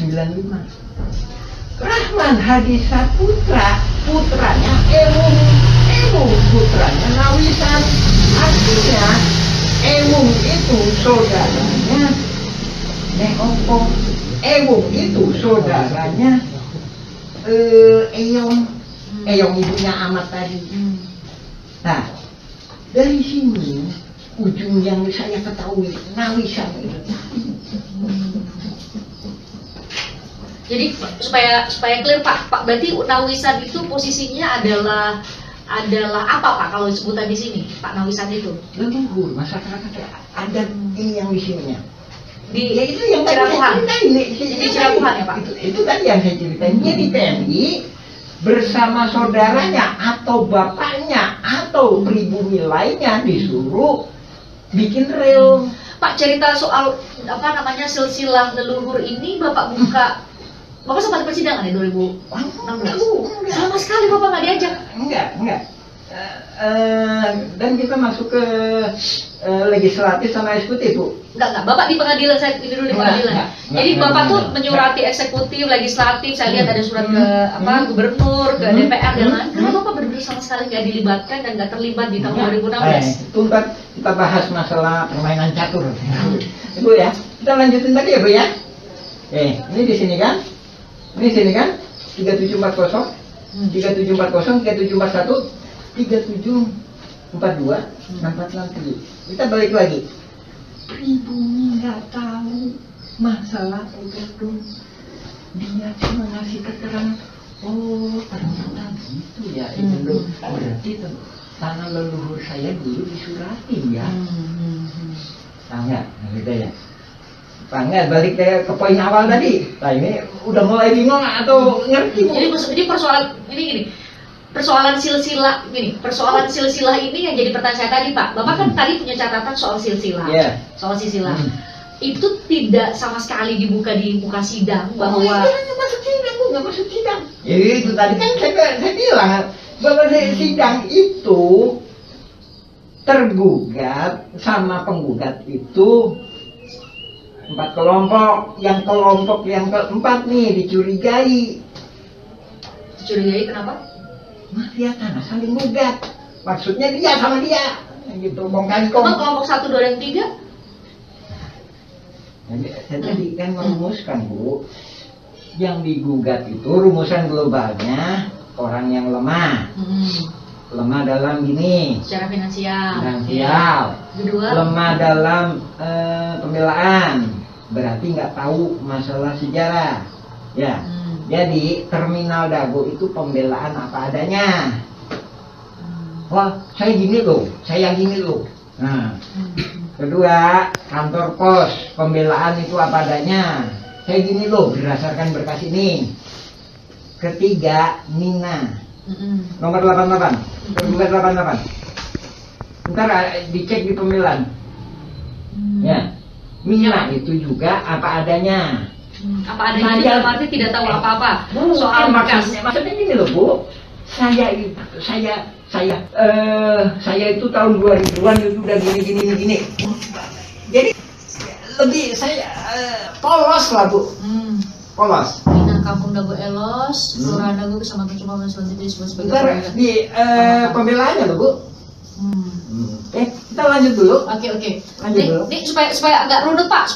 Rahman Hadi Saputra putranya Ewung putranya Nawisan. Artinya Ewung itu saudaranya Neopo. Ewung itu saudaranya Eyong ibunya Ahmad tadi. Nah, dari sini ujung yang saya ketahui Nawisan itu. Jadi supaya clear Pak, berarti Nawisan itu posisinya adalah apa Pak kalau disebutan di sini Pak Nawisan itu? Leluhur masyarakat ada ini yang di sininya. Di itu yang Cirapuhan. Di Cirapuhan ya Pak. Itu tadi yang saya ceritain. Dia di TNI bersama saudaranya atau bapaknya atau pribumi lainnya disuruh bikin rel. Pak, cerita soal apa namanya silsilah leluhur ini Bapak Bapak sempat persidangan ya 2016? Sama sekali Bapak nggak diajak? Enggak. Dan kita masuk ke legislatif sama eksekutif, Bu. Enggak. Bapak di pengadilan, saya ini dulu di pengadilan. Enggak. Jadi Bapak tuh menyurati eksekutif, legislatif, saya lihat ada surat ke gubernur, ke DPR dan lain. Karena Bapak benar sama sekali nggak dilibatkan dan nggak terlibat di tahun 2016. Itu ntar kita bahas masalah permainan catur. Ibu ya, kita lanjutin tadi ya, Bu ya. Ini di sini kan? Ini sini kan? 3740, 3740, 3741, 3742, 467. Kita balik lagi. Pribumi nggak tahu masalah Egendom. Dia cuma ngasih keterangan. Oh, ternyata gitu ya Egendom. Berarti tanah leluhur saya dulu disuratin ya. Tahu nggak? Gitu ya. Panggil balik ke poin awal tadi. Nah ini udah mulai bingung atau ngerti? Jadi persoalan ini gini. Persoalan silsilah ini yang jadi pertanyaan saya tadi Pak. Bapak kan tadi punya catatan soal silsilah. Yeah. Soal silsilah. Itu tidak sama sekali dibuka di muka sidang bahwa nggak masuk sidang. Jadi itu tadi kan saya bilang bahwa sidang itu tergugat sama penggugat itu 4 kelompok. Yang kelompok yang keempat nih dicurigai. Dicurigai kenapa? Mafia tanah saling gugat. Maksudnya dia sama dia. Gitu, bongkar Emang kelompok 1, 2, dan 3? Saya tadi kan merumuskan, Bu. Yang digugat itu rumusan globalnya orang yang lemah. Lemah dalam gini. Secara finansial. Finansial. Kedua. Lemah dalam pembelaan. berarti nggak tahu masalah sejarah. Ya, jadi terminal Dago itu pembelaan apa adanya. Wah, saya gini loh, saya gini loh. Nah, kedua, kantor pos, pembelaan itu apa adanya. Saya gini loh, berdasarkan berkas ini. Ketiga, Nina. Nomor 88. Tergugat 88. Ntar dicek di pembelaan. Ya. Nina itu juga apa adanya. Apa adanya itu dalam arti tidak tahu apa-apa soal berkas. Maksudnya gini loh, Bu. Saya itu tahun 2000-an itu udah gini. Jadi lebih saya polos lah, Bu. Polos. Bina Kampung Dago Elos, Kelurahan Dago, Kecamatan Cimol, dan selanjutnya disebut sebagai Ntar di pembelaannya loh, Bu. Kita lanjut dulu. Oke. Lanjut dulu. Nih supaya agak runut Pak,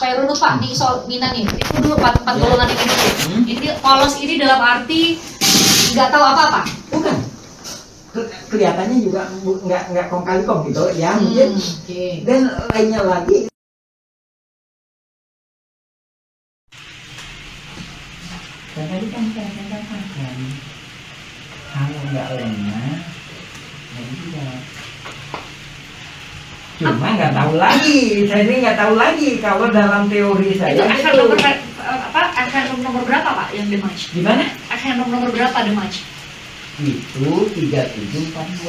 Nih soal Nina nih. Itu dulu empat golongan ini dulu. Ini polos ini dalam arti nggak tahu apa-apa. Bukan. Kelihatannya juga nggak kong kali kong gitu ya mungkin. Dan lainnya lagi. Dan tadi kan saya katakan kalau nggak lengah, ya tidak. Cuma nggak tahu lagi, saya ini nggak tahu lagi kalau dalam teori saya. Itu akan nomor berapa Pak yang dematch? Gimana? Akan nomor berapa dematch? Itu 3742.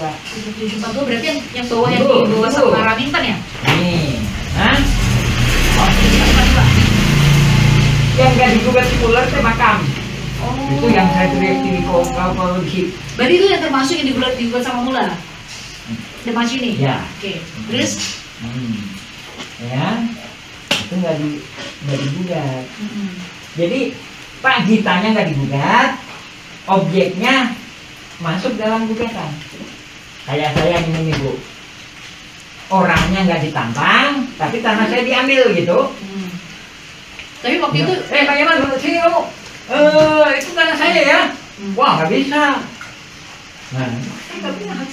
3742 berarti yang bawah yang di bawah sama Raminten ya? Nih, hah? Oh, 3742. Yang nggak digugat Muller itu makam. Oh. Itu yang saya teriak di polisi. Berarti itu yang termasuk yang digugat sama Muller? Dematch ini? Ya. Oke. Terus? Ya, itu nggak digugat. Jadi Pak Gitanya nggak digugat, objeknya masuk dalam gugatan. Kayak saya ini nih, Bu. Orangnya nggak ditantang, tapi tanah saya diambil gitu. Tapi waktu itu Pak Yaman, sini kamu. Itu tanah saya ya. Wah, nggak bisa. Nah,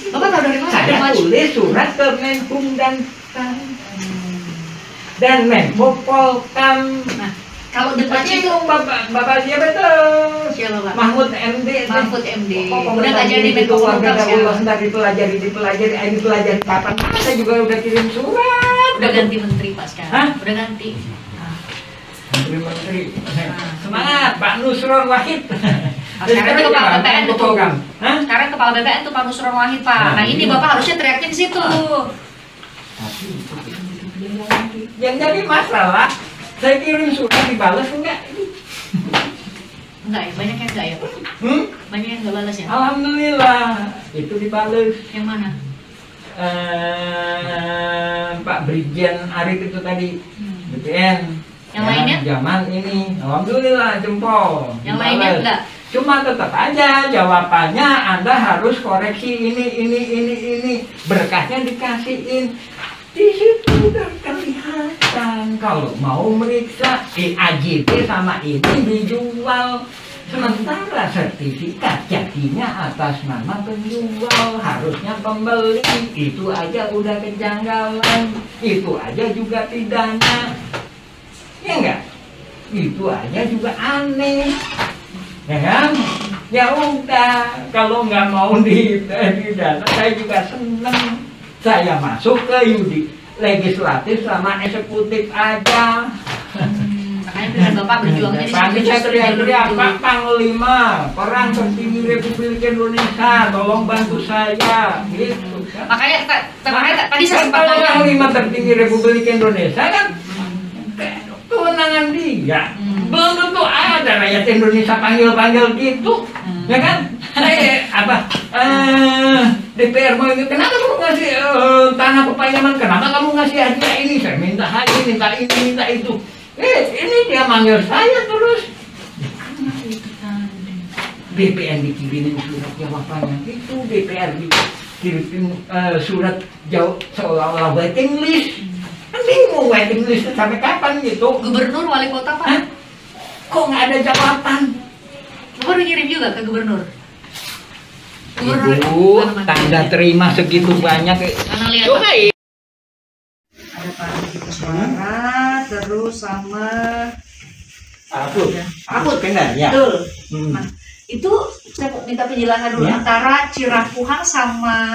Bapak tahu dari mana? saya tulis surat ke Menkum dan Menko Polkam. Nah, kalau debat itu Bapak siapa itu? siapa Pak? Mahfud MD. Mahfud MD. Udah Udah nggak jadi Menko Polkam sekarang. Ntar dipelajari kapan? Saya juga udah kirim surat. Udah ganti menteri Pak sekarang. Hah? Udah ganti. Menteri. Semangat Pak Nusron Wahid. Sekarang kepala BPN itu. Hah? Sekarang kepala BPN itu Pak Nusron Wahid Pak. Nah ini Bapak harusnya teriaknya di situ. Tapi yang jadi masalah, saya kirim surat dibalas enggak? Enggak ya, banyak yang enggak ya Pak. Banyak yang enggak balas ya. Alhamdulillah itu dibalas. Yang mana? Pak Brigjen Arif itu tadi BPN. Yang lainnya? Zaman ini, alhamdulillah jempol. Yang lainnya enggak? Cuma tetap aja jawabannya Anda harus koreksi ini. Berkasnya dikasihin. Di situ udah kelihatan kalau mau meriksa AJP sama ini dijual. Sementara sertifikat jadinya atas nama penjual, harusnya pembeli. Itu aja udah kejanggalan. Itu aja juga pidana. Ya enggak? Itu aja juga aneh. Ya kan? Ya udah, kalau nggak mau didana, saya juga seneng. Saya masuk ke legislatif sama eksekutif aja. Makanya pilihan Bapak berjuangnya di situ. Saya teriak-teriak, Pak Panglima, perang tertinggi Republik Indonesia, tolong bantu saya. Gitu. Makanya tadi saya sempat Kalau nanya. Panglima tertinggi Republik Indonesia kan kewenangan dia. Belum tentu ada rakyat Indonesia panggil gitu, ya kan? DPR mau ini, kenapa kamu ngasih tanah Payaman? Kenapa kamu ngasih hadiah ini? Saya minta ini, minta itu. Ini dia manggil saya terus. Karena itu tadi. BPN dikirimin surat jawabannya itu, DPR dikirim surat jawab seolah-olah waiting list. Bingung waiting list sampai kapan gitu. Gubernur, wali kota Pak? Hah? Kok nggak ada jawaban? Bapak udah ngirim juga ke gubernur? Ibu, tanda terima segitu banyak. Karena lihat Coba ada Pak Suara, terus terus sama Apus. Apus. Benar ya. betul. Hmm. Nah, itu saya mau minta penjelasan dulu Ya. antara Cirapuhang sama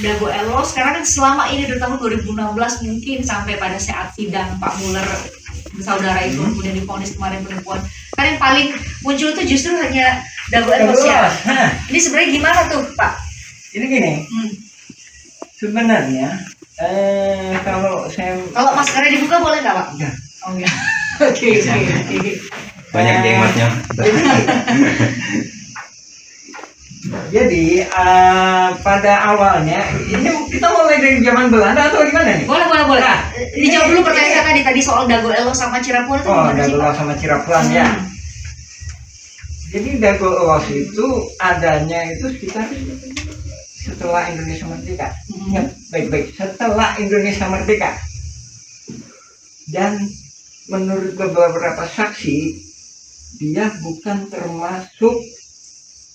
Dago Elos karena kan selama ini dari tahun 2016 mungkin sampai pada saat sidang Pak Muller saudara itu kemudian divonis kemarin penipuan kan yang paling muncul itu justru hanya Dago Elos ya. Hah, Ini sebenarnya gimana tuh Pak? ini gini, Hmm. sebenarnya kalau saya Kalau maskernya dibuka boleh nggak Pak? Ya. Oh ya. Oke. Banyak jengmatnya. Jadi pada awalnya ini kita mulai dari zaman Belanda atau gimana nih? Boleh. Nah, Dijawab dulu pertanyaan tadi soal Dago Elos sama Cirapuhang itu Oh, gimana sih Dago Pak? Elos sama Cirapuhang ya. Hmm. Jadi Dago Elos itu adanya itu sekitar setelah Indonesia merdeka. Ingat baik-baik, setelah Indonesia merdeka. Dan menurut beberapa saksi, dia bukan termasuk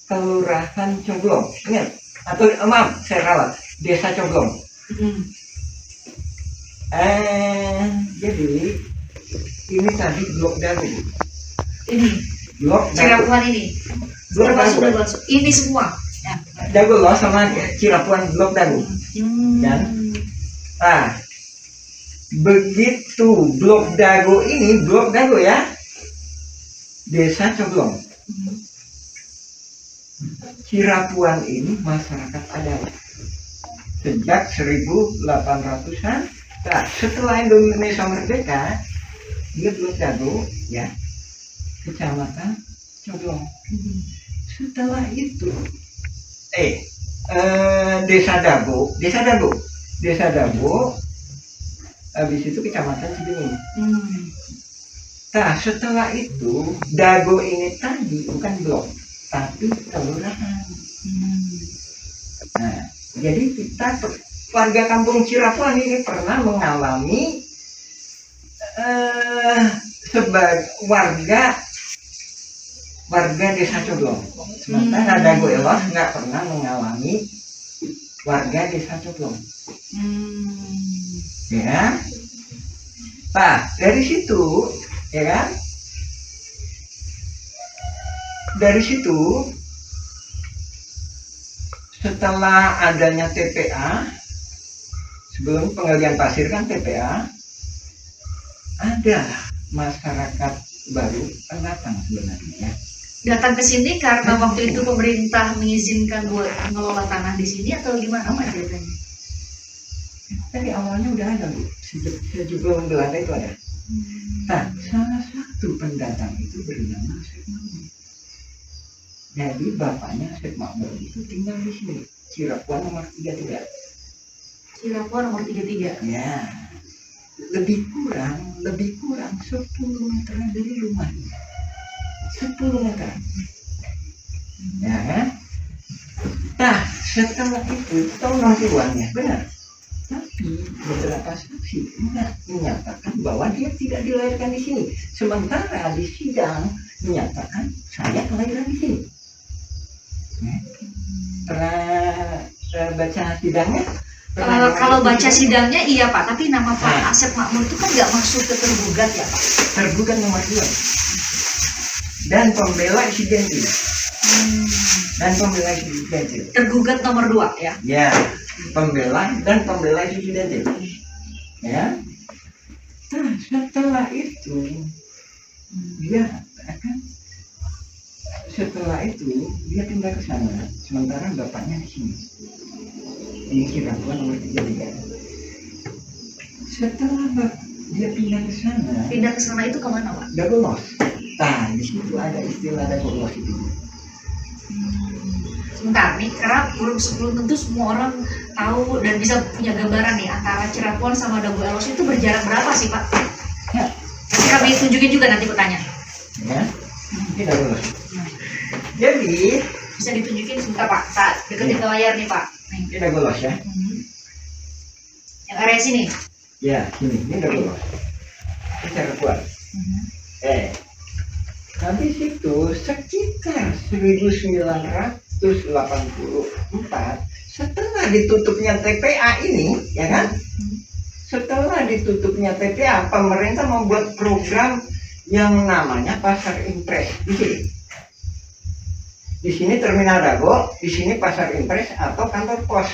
kelurahan Coblong. Ingat? Atau maaf, saya salah. Desa Coblong. Hmm. Jadi ini tadi Blok Dago. Ini Blok Dago. Cirapuhang ini. Blok Termasuk Dago. Dago Elos. Ini semua. Ya. Dago Elos sama Cirapuhang Blok Dago. Dan nah, begitu Blok Dago ini, Blok Dago ya, Desa Coblong. Cirapuhang ini masyarakat adat sejak 1800-an. Nah, setelah Indonesia merdeka, dia Blok Dago ya, Kecamatan Coblong. Setelah itu Desa Dago, habis itu Kecamatan Cibenying. Nah, setelah itu Dago ini tadi bukan blok, tapi kelurahan. Nah, jadi kita warga kampung Cirapuhang ini pernah mengalami sebagai warga Desa Coblong. Sementara Dago Elos nggak pernah mengalami warga Desa Coblong. Ya. Nah, dari situ, ya kan? Dari situ, setelah adanya TPA, sebelum penggalian pasir kan TPA, ada masyarakat baru pendatang sebenarnya ya. Datang ke sini karena waktu itu pemerintah mengizinkan buat mengelola tanah di sini atau gimana Pak ceritanya? Dari awalnya udah ada Bu, sejak sebelum Belanda itu ada. Nah, salah satu pendatang itu bernama Asep Makmur. Jadi bapaknya Asep Makmur itu tinggal di sini, Cirapuhang nomor 33. Cirapuhang nomor 33. Ya, lebih kurang 10 meter dari rumahnya. 10 meter. Ya kan? Nah, setelah itu tahun 60-an benar. Tapi beberapa saksi menyatakan bahwa dia tidak dilahirkan di sini. Sementara di sidang menyatakan saya kelahiran di sini. Pernah baca sidangnya? Kalau baca sidangnya iya Pak, tapi nama Pak Asep Makmur itu kan nggak masuk ke tergugat ya Pak? Tergugat nomor 2 dan pembela Isidentil. Tergugat nomor 2 ya? Ya, pembela Isidentil. Ya. Nah, setelah itu dia pindah ke sana. Sementara bapaknya di sini. Ini Cirapuhang nomor 33. Setelah dia pindah ke sana. Pindah ke sana itu kemana Pak? Dago Elos. Nah, di situ ada istilah Dago Elos itu. Sebentar nih, karena belum tentu semua orang tahu dan bisa punya gambaran nih antara Cirapuhang sama Dago Elos itu berjarak berapa sih Pak? Ya. Nanti kami tunjukin juga nanti petanya. Ya, ini Dago Elos. Jadi Bisa ditunjukin sebentar Pak, saat deketin ke layar nih Pak. Nih. ini Dago Elos ya. Yang area sini. Ya, ini Dago Elos. Ini Cirapuhang. Habis itu sekitar 1984 setelah ditutupnya TPA ini, ya kan? setelah ditutupnya TPA, pemerintah membuat program yang namanya pasar impres. Di sini terminal Dago, di sini pasar impres atau kantor pos.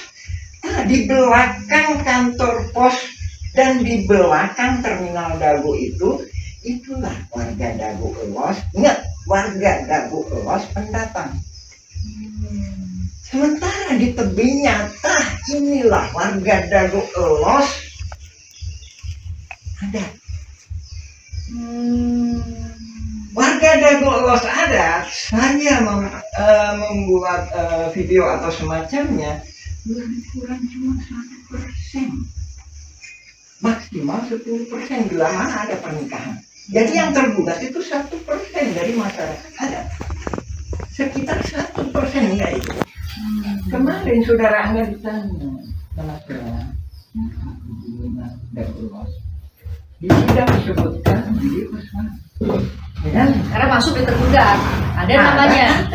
Nah, di belakang kantor pos dan di belakang terminal Dago itulah warga Dago Elos. Ingat, warga Dago Elos pendatang. Sementara di tebingnya, inilah warga Dago Elos ada. Warga Dago Elos ada, hanya membuat video atau semacamnya, lebih kurang cuma 1%, maksimal 10% bila mana ada pernikahan. Jadi yang tergugat itu 1% dari masyarakat ada, sekitar 1% enggak itu. Kemarin saudara Angga ditanya, kenapa Dago Elos? Di sidang disebutkan video ya, Karena masuk di tergugat, ada namanya.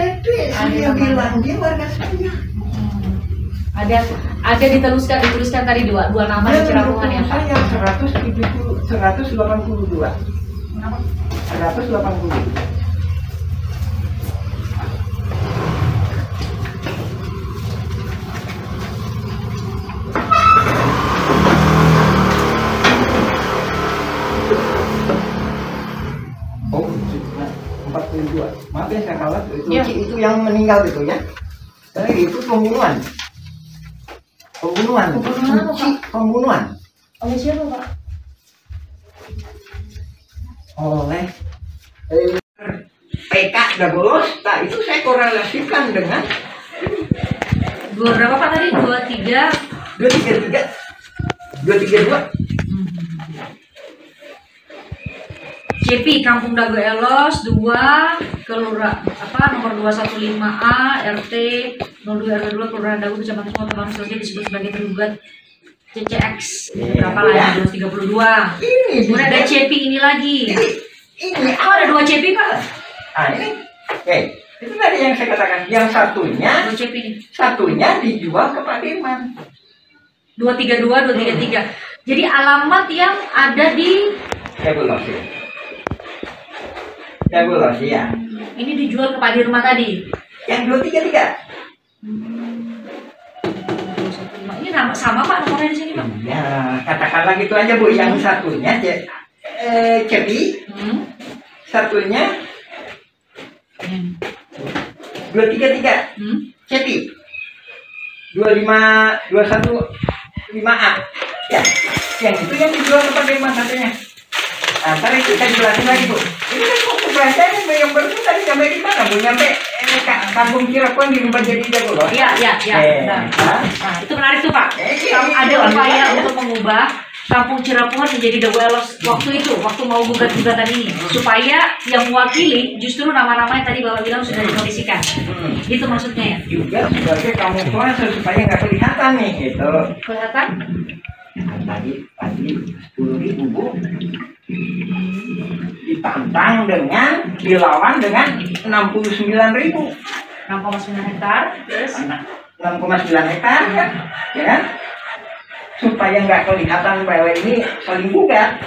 Dia bilang dia warga saya. Ada dituliskan tadi dua nama di Cirapungan ya Pak. Saya 182. 180. Oh, 42. Maaf ya saya kalah itu, Ya. Itu yang meninggal itu ya. Itu pembunuhan. Pembunuhan apa, Pak? Pembunuhan. Oleh siapa Pak? Oleh PK Dagolos. Nah, itu saya korelasikan dengan Berapa Pak tadi? 23. 232. CP Kampung Dago Elos 2 Kelurahan nomor 215A RT 02 RW 2 Kelurahan Dago Kecamatan Semua Taman Selesai disebut sebagai tergugat CCX berapa lah ya 232. Kemudian ada CP ini lagi. Ini Ada 2 CP Pak. ini. Itu tadi yang saya katakan. Yang satunya 2 CP ini. Satunya dijual ke Pak Dirman. 232 233. Jadi alamat yang ada di Dagolos ya. ini dijual ke Pak Dirman tadi. Yang 233. Ini sama Pak nomornya di sini Pak. Ya, katakanlah gitu aja Bu. Yang satunya Cepi, satunya 233. Cepi. 215A. Ya, yang itu yang dijual ke Pak Dirman satunya. Ntar itu saya jelasin lagi Bu. Ini kan waktu belanjanya yang baru tadi sampai di mana Bu? Nyampe Kampung Cirebon di rumah jadi Dagolos. Iya. Nah, itu menarik tuh Pak. Ada upaya untuk mengubah Kampung Cirebon menjadi Dago Elos waktu itu, waktu mau gugatan ini, supaya yang mewakili justru nama-nama yang tadi Bapak bilang sudah dikondisikan. Itu maksudnya ya. Juga sebagai kamuflase supaya nggak kelihatan nih gitu. Kelihatan? Tadi 10.000 Bu. Ditantang dengan dilawan dengan 69.000. 6,9 hektar. Terus 6,9 hektar kan, ya kan? Supaya nggak kelihatan bahwa ini saling gugat.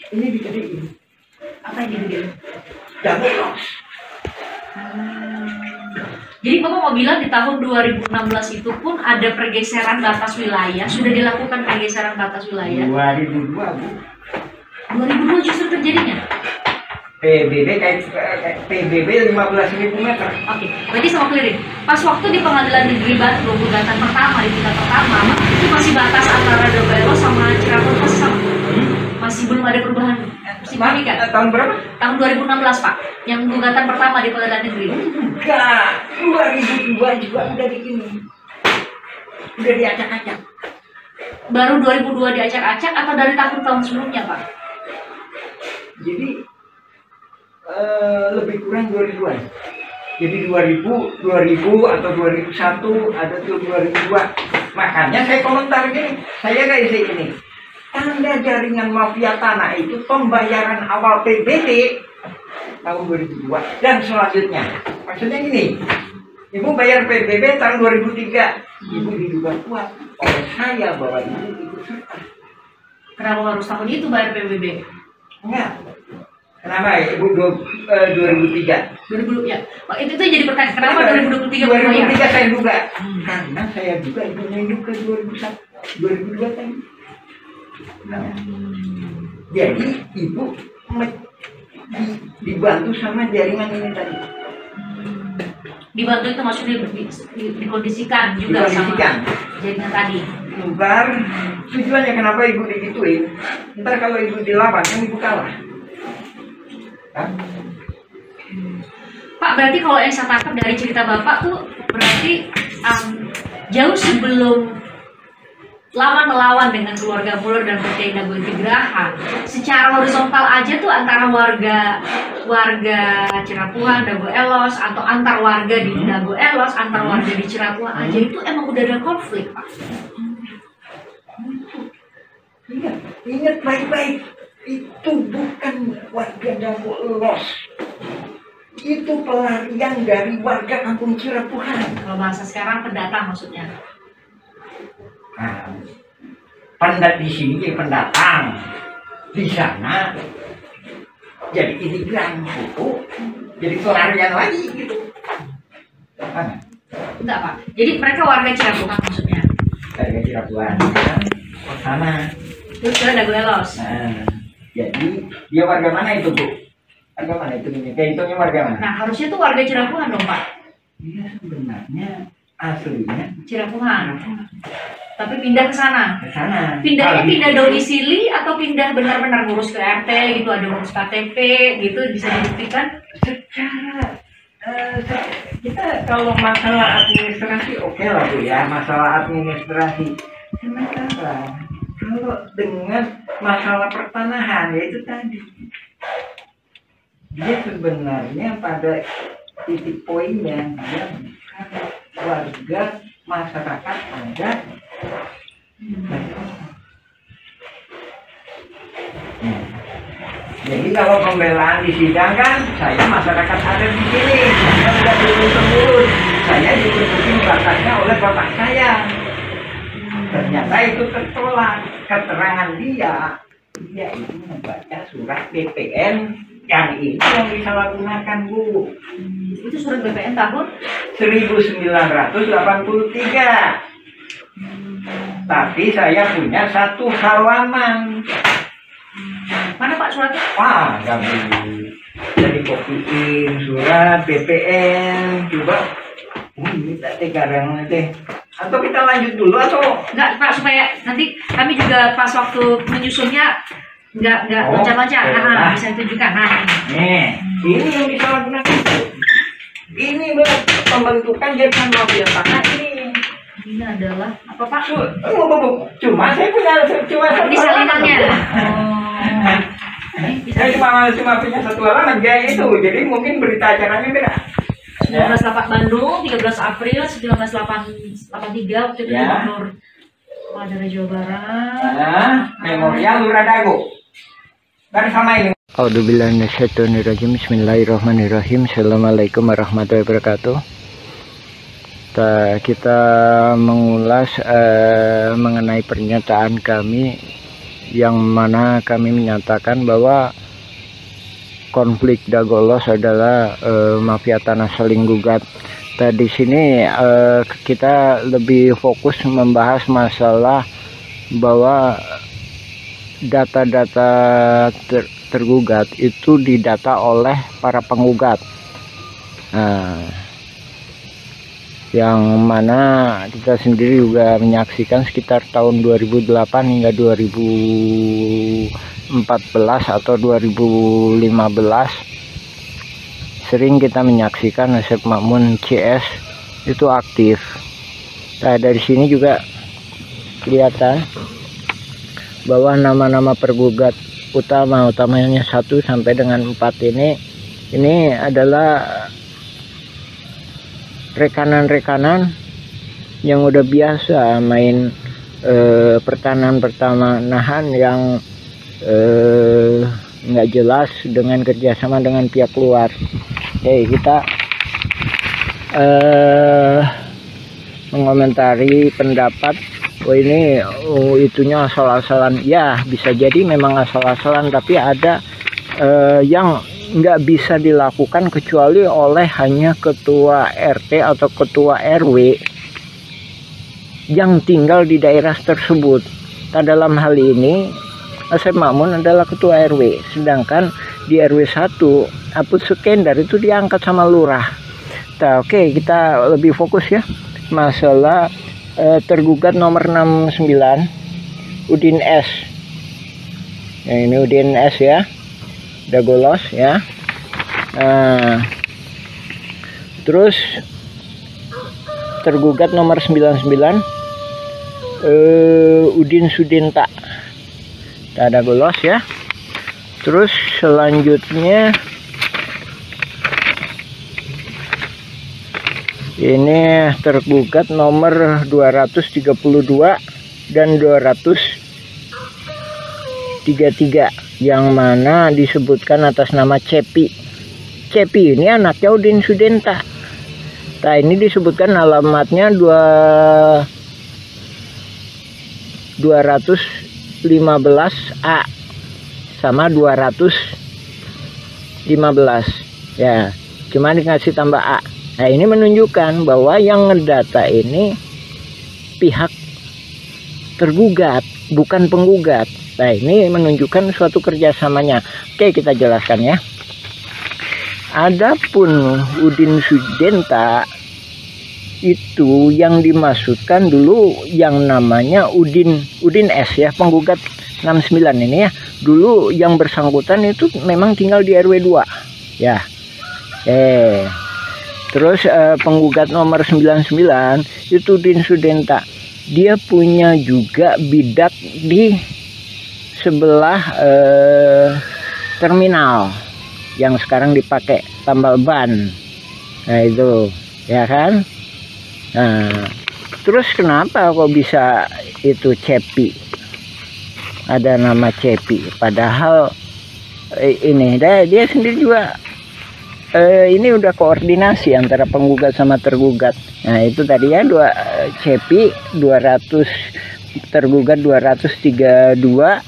Ini digedein. apa yang dibikin? Dagolos. Jadi Bapak mau bilang di tahun 2016 itu pun ada pergeseran batas wilayah, sudah dilakukan pergeseran batas wilayah. 2002 Bu. 2002 justru terjadinya. PBB kayak PBB 15.000 meter. Oke, berarti sama clearing. Pas waktu di Pengadilan Negeri Bandung gugatan pertama di tingkat pertama itu masih batas antara Dago Elos sama Cirebon masih sama. Masih belum ada perubahan signifikan. Tahun berapa? Tahun 2016 Pak, yang gugatan pertama di Pengadilan Negeri. Enggak, 2002 juga udah di ini. Udah diacak-acak. Baru 2002 diacak-acak atau dari tahun-tahun sebelumnya Pak? Jadi lebih kurang 2000-an. Jadi 2000 atau 2001 ada tuh 2002. Makanya saya komentar gini, saya kayak ini. Tanda jaringan mafia tanah itu pembayaran awal PBB tahun 2002 dan selanjutnya. Maksudnya gini, Ibu bayar PBB tahun 2003. Ibu diduga kuat oleh saya bahwa Ibu ikut serta. Kenapa harus tahun itu bayar PBB? Enggak. Kenapa Ibu 2003? 2000 ya. Oh, itu tuh jadi pertanyaan. Kenapa 2023 bayar? 2003 saya duga. Karena saya juga ibunya hidup ke 2002 tadi. Nah, jadi ibu dibantu sama jaringan ini tadi. Dibantu itu maksudnya dikondisikan juga Dikondisikan. sama jaringan tadi. Ntar tujuannya kenapa ibu digituin? Ntar kalau ibu dilawan kan ibu kalah. Kan? Pak, berarti kalau yang saya tangkap dari cerita Bapak tuh berarti jauh sebelum lama melawan dengan keluarga Muller dan Kiai Dago Intigraha, secara horizontal aja tuh antara warga Cirapuhan, Dago Elos, atau antar warga di Dago Elos, antar warga di Cirapuhan aja itu emang udah ada konflik, Pak. Ingat baik-baik, itu bukan warga Dago Elos, itu pelarian dari warga kampung Cirapuhan. Kalau bahasa sekarang pendatang maksudnya. Nah, di sini jadi pendatang, di sana jadi imigran itu, jadi pelarian lagi gitu. Enggak, Pak. Jadi mereka warga Cirapuhan maksudnya. Warga Cirapuhan, ke sana. Terus ke Dago Elos. Nah, jadi dia warga mana itu, Bu? Warga mana itu? Kayak itunya warga mana? Nah, harusnya tuh warga Cirapuhan dong, Pak. Dia sebenarnya aslinya Cirapuhan. Tapi pindah ke sana. ke sana. Pindahnya pindah domisili atau pindah benar-benar ngurus ke RT gitu, ada ngurus KTP gitu, bisa dibuktikan? Secara kita kalau masalah administrasi oke lah Bu ya, masalah administrasi. Sementara kalau dengan masalah pertanahan yaitu tadi, dia sebenarnya pada titik poinnya dia bukan warga masyarakat ada. Jadi kalau pembelaan disidangkan, saya masyarakat ada di sini, saya tidak turun-temurun, saya ditunjukin batasnya oleh bapak saya. Ternyata itu tertolak. Keterangan dia itu membaca surat BPN yang itu yang disalahgunakan, Bu. Itu surat BPN tahun 1983. Tapi saya punya 1 halaman. mana Pak suratnya? Wah, nggak boleh. Jadi kopiin surat BPN. Coba. Ini tak sekarang teh. Atau kita lanjut dulu atau? Enggak Pak, supaya nanti kami juga pas waktu menyusunnya nggak loncat-loncat. Nah, bisa ditunjukkan. Nah, ini yang disalahgunakan. Ini pembentukan jaringan mafia tanah ini adalah apa Pak? Cuma saya punya Ini salinannya. Saya cuma punya 1 halaman kayak itu. Jadi mungkin berita acaranya beda. 19 Bandung, 13 April 1983 waktu itu Gubernur Daerah Jawa Barat. Memorial Lurah Dago. Dan sama ini. A'udzubillahiminasyaitonirrajim. Bismillahirrahmanirrahim. Assalamualaikum warahmatullahi wabarakatuh. Kita mengulas mengenai pernyataan kami yang mana kami menyatakan bahwa konflik Dago Elos adalah mafia tanah saling gugat. Di sini kita lebih fokus membahas masalah bahwa data-data tergugat itu didata oleh para penggugat. Yang mana kita sendiri juga menyaksikan sekitar tahun 2008 hingga 2014 atau 2015 sering kita menyaksikan Asep Makmun CS itu aktif. Nah, dari sini juga kelihatan bahwa nama-nama pergugat utamanya 1 sampai dengan 4 ini adalah rekanan-rekanan yang udah biasa main pertanahan yang nggak jelas dengan kerjasama dengan pihak luar. Oke, kita mengomentari pendapat oh ini itunya asal-asalan. Ya bisa jadi memang asal-asalan, tapi ada yang nggak bisa dilakukan kecuali oleh hanya ketua RT atau ketua RW yang tinggal di daerah tersebut. Nah, dalam hal ini Asep Makmun adalah ketua RW, sedangkan di RW 1 Apus Sukendar itu diangkat sama lurah. Nah, oke, kita lebih fokus ya masalah tergugat nomor 69 Udin S. Nah, ini Udin S ya, udah golos ya. Terus tergugat nomor 99 Udin Sudenta, ada golos ya. Terus selanjutnya ini tergugat nomor 232 dan 233 yang mana disebutkan atas nama Cepi. Cepi ini anaknya Udin Sudenta. Nah, ini disebutkan alamatnya 215A sama 215 ya, cuma dikasih tambah A. Nah, ini menunjukkan bahwa yang ngedata ini pihak tergugat, bukan penggugat. Nah, ini menunjukkan suatu kerjasamanya. Oke, kita jelaskan ya. Adapun Udin Sudenta itu yang dimaksudkan dulu yang namanya Udin S ya, penggugat 69 ini ya. Dulu yang bersangkutan itu memang tinggal di RW 2 ya. Terus penggugat nomor 99 itu Udin Sudenta. Dia punya juga bidak di sebelah terminal yang sekarang dipakai tambal ban. Nah, itu ya kan. Nah, terus kenapa kok bisa itu Cepi? Ada nama Cepi, padahal ini dia sendiri juga ini udah koordinasi antara penggugat sama tergugat. Nah, itu tadi ya, Cepi 200, tergugat 232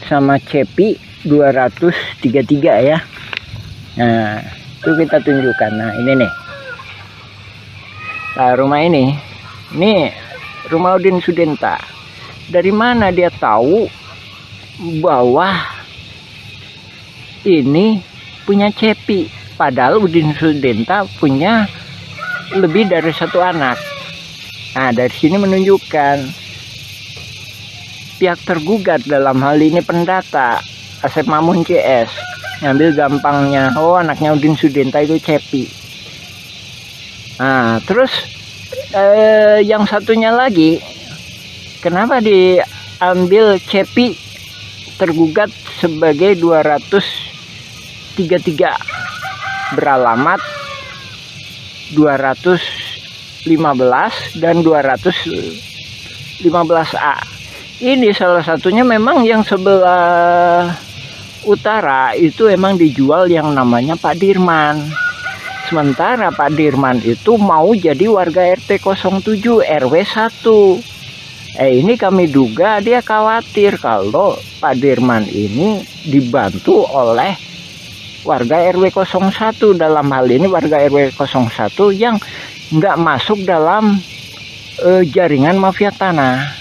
sama Cepi 233 ya. Nah, itu kita tunjukkan. Nah, ini nih. Nah, rumah ini rumah Udin Sudenta. Dari mana dia tahu bahwa ini punya Cepi? Padahal Udin Sudenta punya lebih dari satu anak. Nah, dari sini menunjukkan pihak tergugat, dalam hal ini pendata Asep Makmun CS, ngambil gampangnya, oh anaknya Udin Sudenta itu Cepi. Nah, terus yang satunya lagi, kenapa diambil Cepi tergugat sebagai 233 beralamat 215 dan 215A? Ini salah satunya memang yang sebelah utara itu emang dijual yang namanya Pak Dirman. Sementara Pak Dirman itu mau jadi warga RT 07 RW 1. Ini kami duga dia khawatir kalau Pak Dirman ini dibantu oleh warga RW 01. Dalam hal ini warga RW 01 yang nggak masuk dalam jaringan mafia tanah.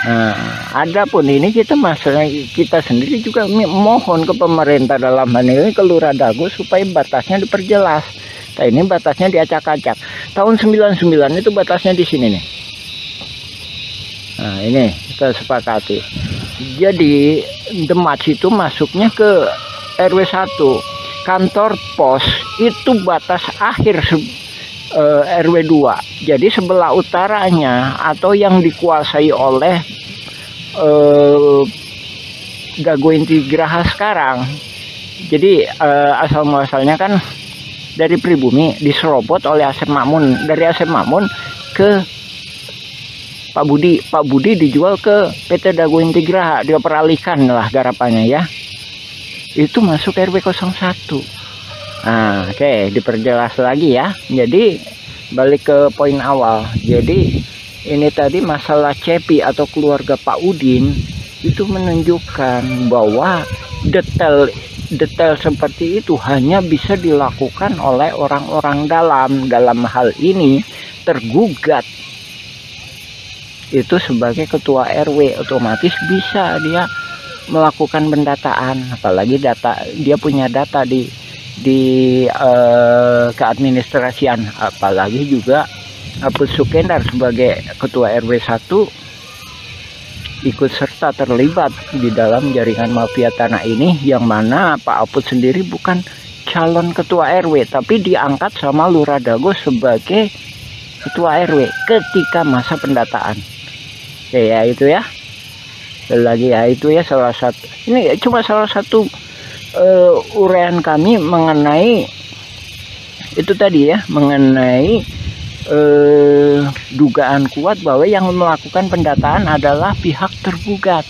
Nah, adapun ini kita sendiri juga mohon ke pemerintah, dalam hal ini ke Lurah Dago, supaya batasnya diperjelas. Nah, ini batasnya diacak-acak. Tahun 99 itu batasnya di sini nih. Nah, ini kita sepakati. Jadi Demat itu masuknya ke RW 1. Kantor pos itu batas akhir RW 2. Jadi sebelah utaranya atau yang dikuasai oleh Dago Inti Graha sekarang. Jadi asal muasalnya kan dari pribumi diserobot oleh Asep Makmun, dari Asep Makmun ke Pak Budi. Pak Budi dijual ke PT Dago Inti Graha, dia peralihkan lah garapannya ya. Itu masuk RW 01. Nah, oke, diperjelas lagi ya. Jadi balik ke poin awal. Jadi ini tadi masalah Cepi atau keluarga Pak Udin itu menunjukkan bahwa detail seperti itu hanya bisa dilakukan oleh orang-orang dalam hal ini tergugat itu sebagai ketua RW, otomatis bisa dia melakukan pendataan, apalagi dia punya data di keadministrasian, apalagi juga Apus Sukendar sebagai ketua RW 1 ikut serta terlibat di dalam jaringan mafia tanah ini, yang mana Pak Apus sendiri bukan calon ketua RW tapi diangkat sama Lurah Dago sebagai ketua RW ketika masa pendataan. Ya itu ya, lagi ya itu ya salah satu, ini cuma salah satu uraian kami mengenai itu tadi ya, mengenai dugaan kuat bahwa yang melakukan pendataan adalah pihak tergugat.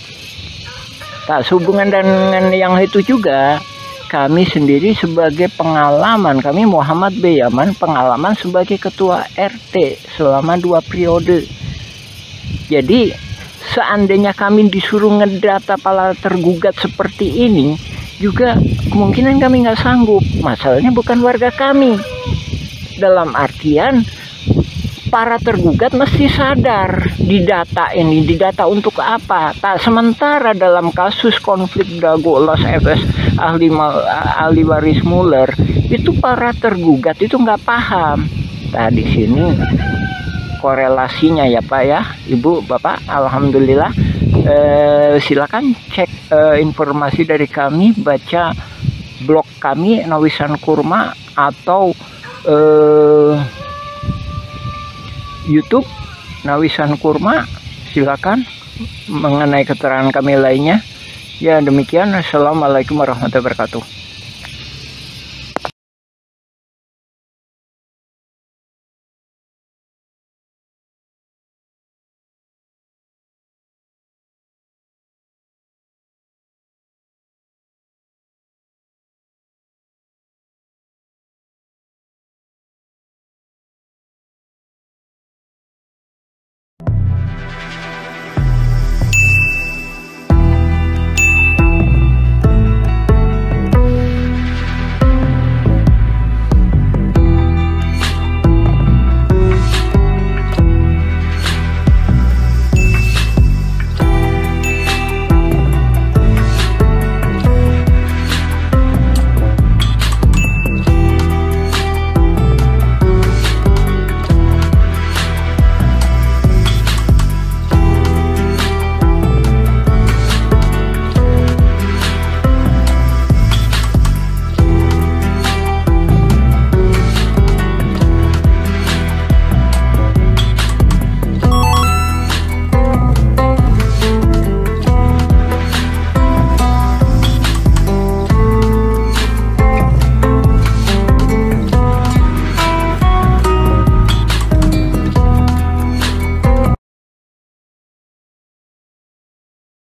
Tak sehubungan dengan yang itu juga, kami sendiri sebagai pengalaman, kami Muhammad B. Yaman pengalaman sebagai ketua RT selama 2 periode. Jadi seandainya kami disuruh ngedata para tergugat seperti ini, juga kemungkinan kami nggak sanggup. Masalahnya bukan warga kami. Dalam artian para tergugat mesti sadar didata ini, didata untuk apa. Tak sementara dalam kasus konflik Dago Los FS ahli waris Muller itu para tergugat itu nggak paham. Nah di sini korelasinya ya Pak ya, Ibu, Bapak, alhamdulillah. Silakan cek informasi dari kami, baca blog kami Nawisan Kurma atau YouTube Nawisan Kurma, silakan mengenai keterangan kami lainnya. Ya demikian, assalamualaikum warahmatullahi wabarakatuh.